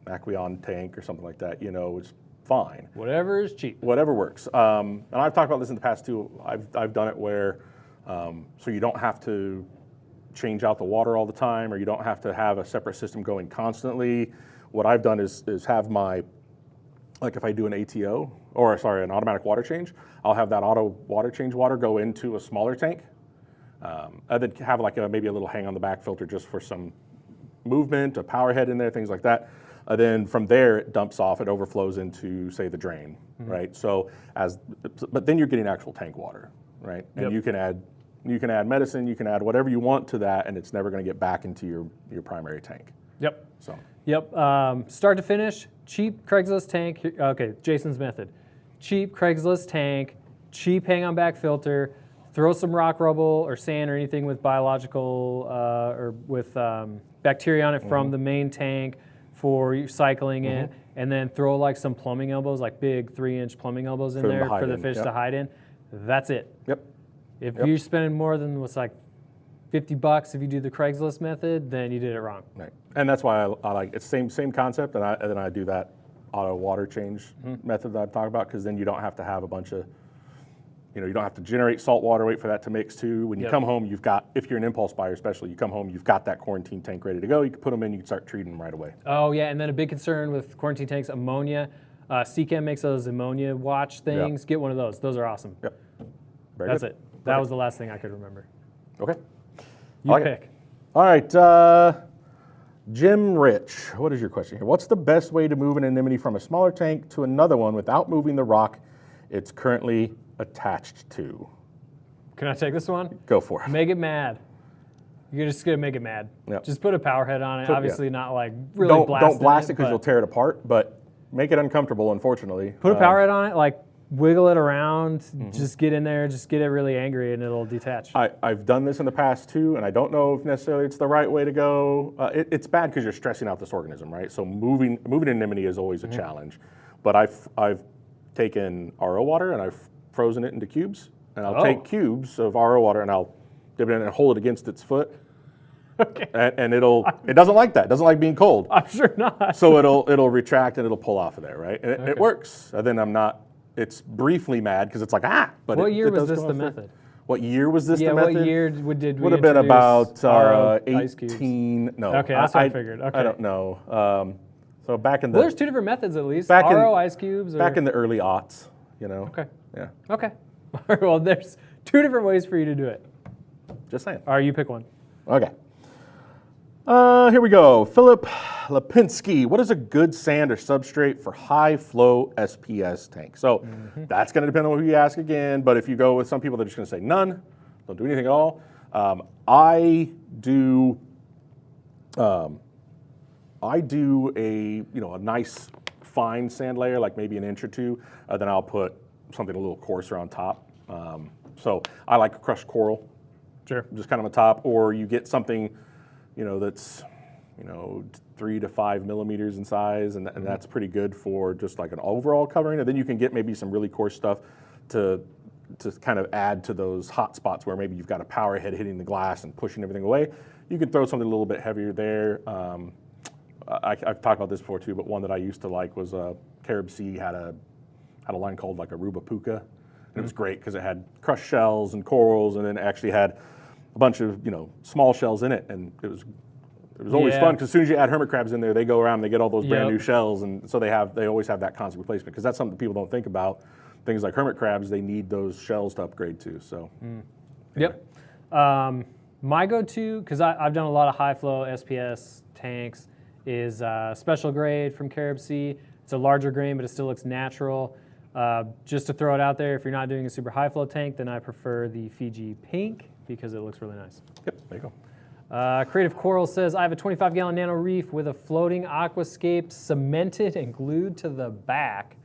Aquarium tank or something like that, is fine. Whatever is cheap. Whatever works. And I've talked about this in the past too. I've done it where, so you don't have to change out the water all the time, or you don't have to have a separate system going constantly. What I've done is have like if I do an ATO, an automatic water change, I'll have that auto water change water go into a smaller tank. And then have maybe a little hang on the back filter just for some movement, a power head in there, things like that. Then from there, it dumps off, it overflows into, say, the drain, right? So but then you're getting actual tank water, right? And you can add medicine, you can add whatever you want to that, and it's never going to get back into your primary tank. Yep. So. Yep. Start to finish, cheap Craigslist tank. Okay, Jason's method. Cheap Craigslist tank, cheap hang-on back filter, throw some rock rubble or sand or anything with biological or with bacteria on it from the main tank for cycling it, and then throw like some plumbing elbows, like big 3-inch plumbing elbows in there for the fish to hide in. That's it. Yep. If you're spending more than what's like $50 if you do the Craigslist method, then you did it wrong. Right. And that's why I like it's same concept, and then I do that auto water change method that I've talked about, because then you don't have to have a bunch of, you don't have to generate salt water, wait for that to mix too. When you come home, you've got, if you're an impulse buyer especially, you come home, you've got that quarantine tank ready to go. You can put them in, you can start treating them right away. Oh yeah, and then a big concern with quarantine tanks, ammonia. Seachem makes those ammonia watch things. Get one of those. Those are awesome. Yep. That's it. That was the last thing I could remember. Okay. You pick. All right. Jim Rich, what is your question here? What's the best way to move an anemone from a smaller tank to another one without moving the rock it's currently attached to? Can I take this one? Go for it. Make it mad. You're just gonna make it mad. Yep. Just put a power head on it. Obviously not like really don't blasting blast it because but you'll tear it apart, but make it uncomfortable, unfortunately. put a power head on it, like wiggle it around, just get in there, just get it really angry and it'll detach. I've done this in the past too, and I don't know if necessarily it's the right way to go. It's bad because you're stressing out this organism, right? So moving an anemone is always a challenge. But I've taken RO water and I've frozen it into cubes, and I'll take cubes of RO water and I'll dip it in and hold it against its foot. Okay. And it doesn't like that. It doesn't like being cold. I'm sure not. So it'll retract and it'll pull off of there, right? And it works. And then it's briefly mad because it's like, but what year was does this go the off there. method? What year was this the Yeah, method? what year did we Would have been about RO ice cubes? 18. No. Okay, that's what I figured. Okay. I don't know. So back in the Well, there's two different methods at least. Back in- RO ice cubes. Or, back in the early aughts, Okay. Yeah. Okay. All right, well, there's two different ways for you to do it. Just saying. All right, you pick one. Okay. Here we go. Philip Lipinski. What is a good sand or substrate for high flow SPS tank? So that's going to depend on who you ask again. But if you go with some people, they're just going to say none, don't do anything at all. I do a nice fine sand layer, like maybe an inch or two. Then I'll put something a little coarser on top. So I like crushed coral. Sure. Just kind of on top, or you get something that's 3 to 5 millimeters in size, and that's pretty good for just like an overall covering. And then you can get maybe some really coarse stuff to kind of add to those hot spots where maybe you've got a power head hitting the glass and pushing everything away. You can throw something a little bit heavier there. I've talked about this before too, but one that I used to like was Carib Sea had a line called like Aruba Puka. And it was great because it had crushed shells and corals, and then it actually had a bunch of small shells in it, and it was always fun because as soon as you add hermit crabs in there, they go around, they get all those brand new shells, and so they always have that constant replacement, because that's something people don't think about. Things like hermit crabs, they need those shells to upgrade to. So, Yep. My go-to, because I've done a lot of high flow SPS tanks, is special grade from Carib Sea. It's a larger grain, but it still looks natural. Just to throw it out there, if you're not doing a super high flow tank, then I prefer the Fiji Pink because it looks really nice. Yep, there you go. Creative Coral says, I have a 25-gallon nano reef with a floating aquascape cemented and glued to the back.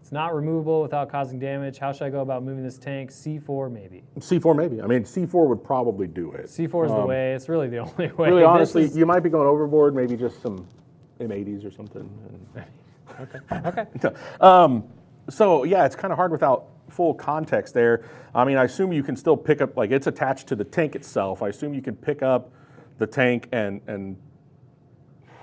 It's not removable without causing damage. How should I go about moving this tank? C4 maybe. C4 maybe. I mean, C4 would probably do it. C4 is the way. It's really the only way. Really, honestly, you might be going overboard. Maybe just some M80s or something. Okay. So yeah, it's kind of hard without full context there. I mean, I assume you can still pick up, like it's attached to the tank itself. I assume you can pick up the tank and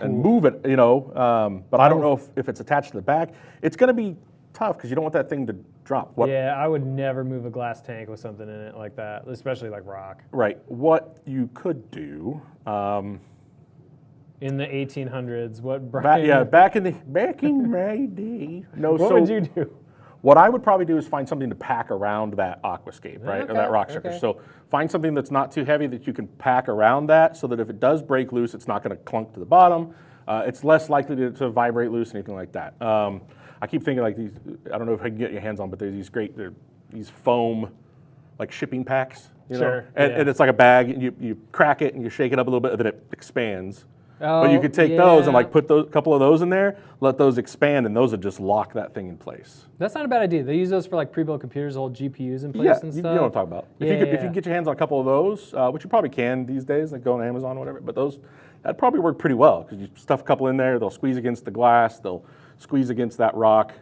move it, but I don't know if it's attached to the back. It's going to be tough because you don't want that thing to drop. Yeah, I would never move a glass tank with something in it like that, especially like rock. Right. What you could do. In the 1800s, what Brian? Back in my day. No, what would you do? What I would probably do is find something to pack around that aquascape, right, or that rock sucker. Okay. So find something that's not too heavy that you can pack around that, so that if it does break loose, it's not going to clunk to the bottom. It's less likely to vibrate loose, anything like that. I keep thinking like these, I don't know if I can get your hands on, but there's these foam, like shipping packs, you know? And it's like a bag, and you crack it and you shake it up a little bit, and then it expands. Oh, but you could take those and like put a couple of those in there, let those expand, and those would just lock that thing in place. That's not a bad idea. They use those for like pre-built computers, hold GPUs in place and stuff. You know what I'm talking about. If you can get your hands on a couple of those, which you probably can these days, like go on Amazon or whatever, but that'd probably work pretty well, because you stuff a couple in there, they'll squeeze against the glass, they'll squeeze against that rock,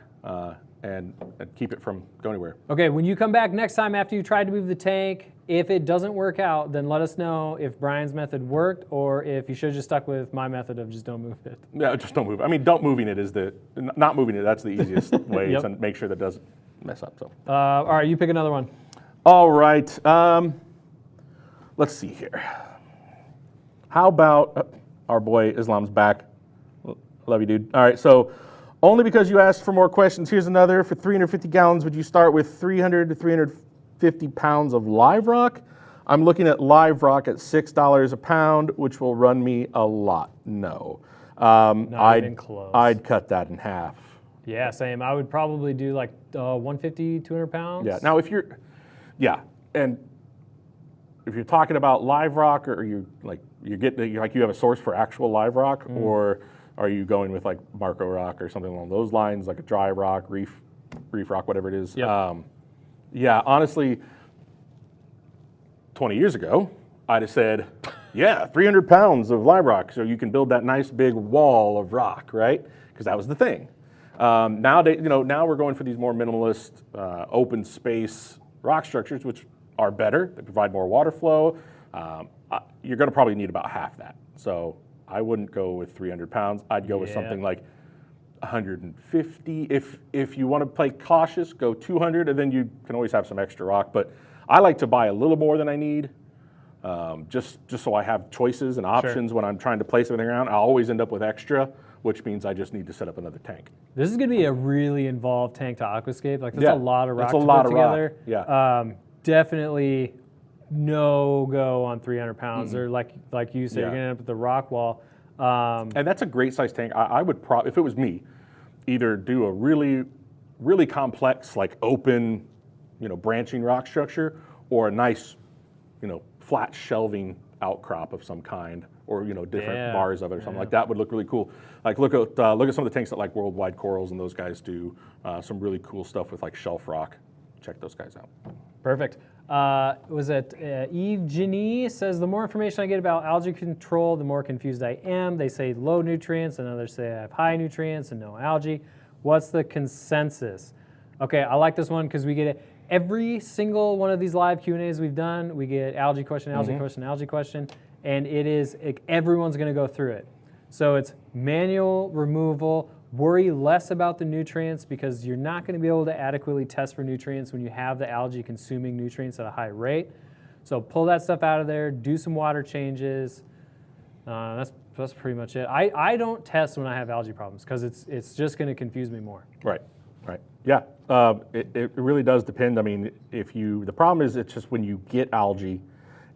and keep it from going anywhere. Okay, when you come back next time after you tried to move the tank, if it doesn't work out, then let us know if Brian's method worked or if you should have just stuck with my method of just don't move it. Yeah, just don't move it. I mean, not moving it, that's the easiest way to make sure that it doesn't mess up. So. All right, you pick another one. All right, let's see here. How about, our boy Islam's back. Love you, dude. All right, so only because you asked for more questions, here's another. For 350 gallons, would you start with 300 to 350 pounds of live rock? I'm looking at live rock at $6 a pound, which will run me a lot. No. Not even close. I'd cut that in half. Yeah, same. I would probably do like 150, 200 pounds. Yeah, now if you're talking about live rock, or you have a source for actual live rock, or are you going with like Marco rock or something along those lines, like a dry rock, reef rock, whatever it is? Yep. Yeah, honestly, 20 years ago, I'd have said, 300 pounds of live rock, so you can build that nice big wall of rock, right? Because that was the thing. Nowadays, now we're going for these more minimalist, open space rock structures, which are better. They provide more water flow. You're going to probably need about half that. So I wouldn't go with 300 pounds. I'd go with something like 150. If you want to play cautious, go 200, and then you can always have some extra rock. But I like to buy a little more than I need, just so I have choices and options when I'm trying to place everything around. I always end up with extra, which means I just need to set up another tank. This is going to be a really involved tank to aquascape. Like, that's a lot of rock to put together. Yeah. Definitely no go on 300 pounds. Or like you said, you're going to end up with the rock wall. And that's a great size tank. I would if it was me, either do a really, really complex, like open, branching rock structure, or a nice, flat shelving outcrop of some kind, or different bars of it or something like that would look really cool. Like look at some of the tanks that like Worldwide Corals and those guys do some really cool stuff with like shelf rock. Check those guys out. Perfect. Was it Eve Ginny says, the more information I get about algae control, the more confused I am. They say low nutrients, and others say I have high nutrients and no algae. What's the consensus? Okay, I like this one because we get it. Every single one of these live Q&As we've done, we get algae question, algae question, algae question, and everyone's going to go through it. So it's manual removal. Worry less about the nutrients, because you're not going to be able to adequately test for nutrients when you have the algae consuming nutrients at a high rate. So pull that stuff out of there, do some water changes. That's pretty much it. I don't test when I have algae problems, because it's just going to confuse me more. Right. Yeah, it really does depend. I mean, the problem is it's just when you get algae,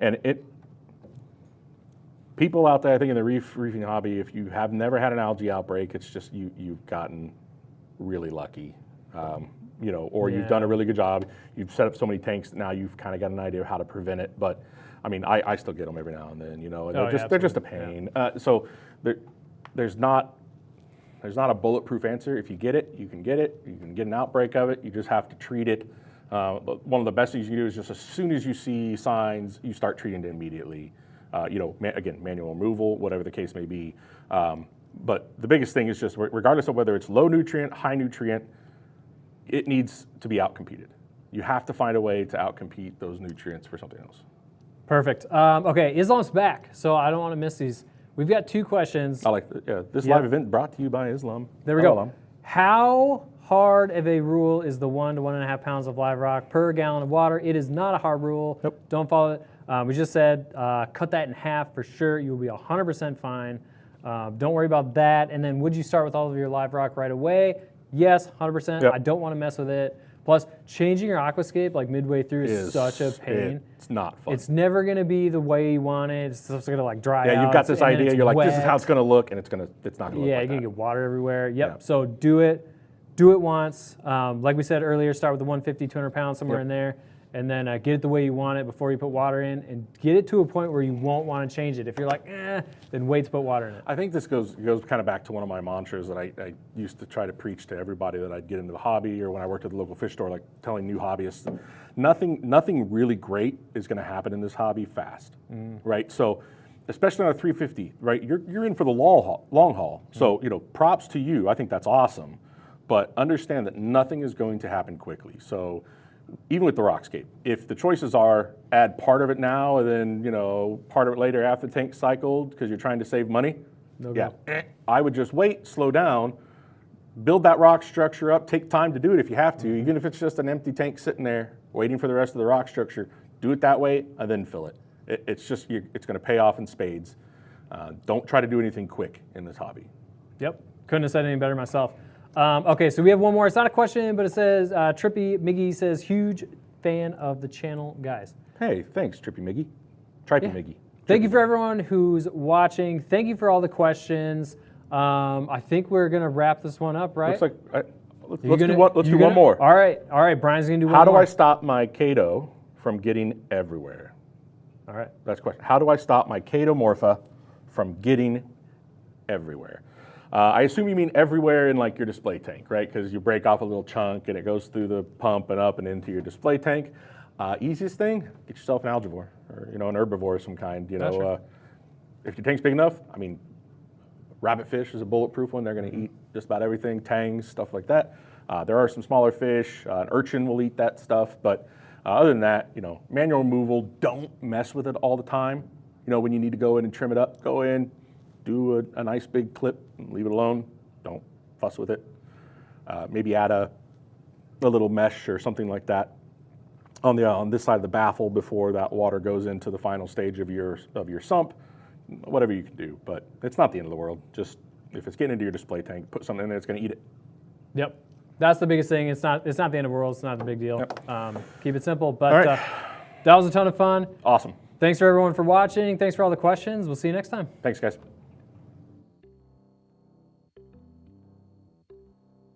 and people out there, I think in the reefing hobby, if you have never had an algae outbreak, it's just you've gotten really lucky, or you've done a really good job. You've set up so many tanks that now you've kind of got an idea of how to prevent it. But I mean, I still get them every now and then, and they're just a pain. So there's not a bulletproof answer. If you get it, you can get it. You can get an outbreak of it. You just have to treat it. One of the best things you can do is just as soon as you see signs, you start treating it immediately. Again, manual removal, whatever the case may be. But the biggest thing is just, regardless of whether it's low nutrient, high nutrient, it needs to be outcompeted. You have to find a way to outcompete those nutrients for something else. Perfect. Okay, Islam's back, so I don't want to miss these. We've got two questions. I like this live event brought to you by Islam. There we go. How hard of a rule is the 1 to 1.5 pounds of live rock per gallon of water? It is not a hard rule. Nope. Don't follow it. We just said cut that in half for sure. You'll be 100% fine. Don't worry about that. And then would you start with all of your live rock right away? Yes, 100%. Yep. I don't want to mess with it. Plus, changing your aquascape like midway through is such a pain. It's not fun. It's never going to be the way you want it. It's just going to like dry out. Yeah, you've got this idea. You're like, this is wet. how it's going to look, and it's not going to look Yeah, like you're that. going to get water everywhere. Yep. Yeah. So do it once. Like we said earlier, start with the 150, 200 pounds, somewhere in there. And then get it the way you want it before you put water in, and get it to a point where you won't want to change it. If you're like, then wait to put water in it. I think this goes kind of back to one of my mantras that I used to try to preach to everybody that I'd get into the hobby, or when I worked at the local fish store, like telling new hobbyists, nothing really great is going to happen in this hobby fast, right? So, especially on a 350, right? You're in for the long haul. So, props to you. I think that's awesome, but understand that nothing is going to happen quickly. So, even with the rockscape, if the choices are add part of it now and then part of it later after the tank's cycled because you're trying to save money, I would just wait, slow down, build that rock structure up, take time to do it if you have to, even if it's just an empty tank sitting there waiting for the rest of the rock structure. Do it that way and then fill it. It's just it's going to pay off in spades. Don't try to do anything quick in this hobby. Yep, couldn't have said any better myself. Okay, so we have one more. It's not a question, but it says, Trippy Miggy says, huge fan of the channel, guys. Hey, thanks, Trippy Miggy. Trippy Miggy. Thank you for everyone who's watching. Thank you for all the questions. I think we're going to wrap this one up, right? Looks like, let's do one more. All right, Brian's going to do one more. How do I stop my Cato from getting everywhere? All right. That's the question. How do I stop my Catomorpha from getting everywhere? I assume you mean everywhere in like your display tank, right? Because you break off a little chunk and it goes through the pump and up and into your display tank. Easiest thing, get yourself an algivore or an herbivore of some kind. Sure. If your tank's big enough, I mean, rabbitfish is a bulletproof one. They're going to eat just about everything, tangs, stuff like that. There are some smaller fish. An urchin will eat that stuff, but other than that, manual removal. Don't mess with it all the time. When you need to go in and trim it up, go in. Do a nice big clip and leave it alone. Don't fuss with it. Maybe add a little mesh or something like that on this side of the baffle before that water goes into the final stage of your sump. Whatever you can do, but it's not the end of the world. Just if it's getting into your display tank, put something in there that's going to eat it. Yep, that's the biggest thing. It's not the end of the world. It's not a big deal. Yep. Keep it simple. But that was a ton of fun. Awesome. Thanks for everyone for watching. Thanks for all the questions. We'll see you next time. Thanks, guys.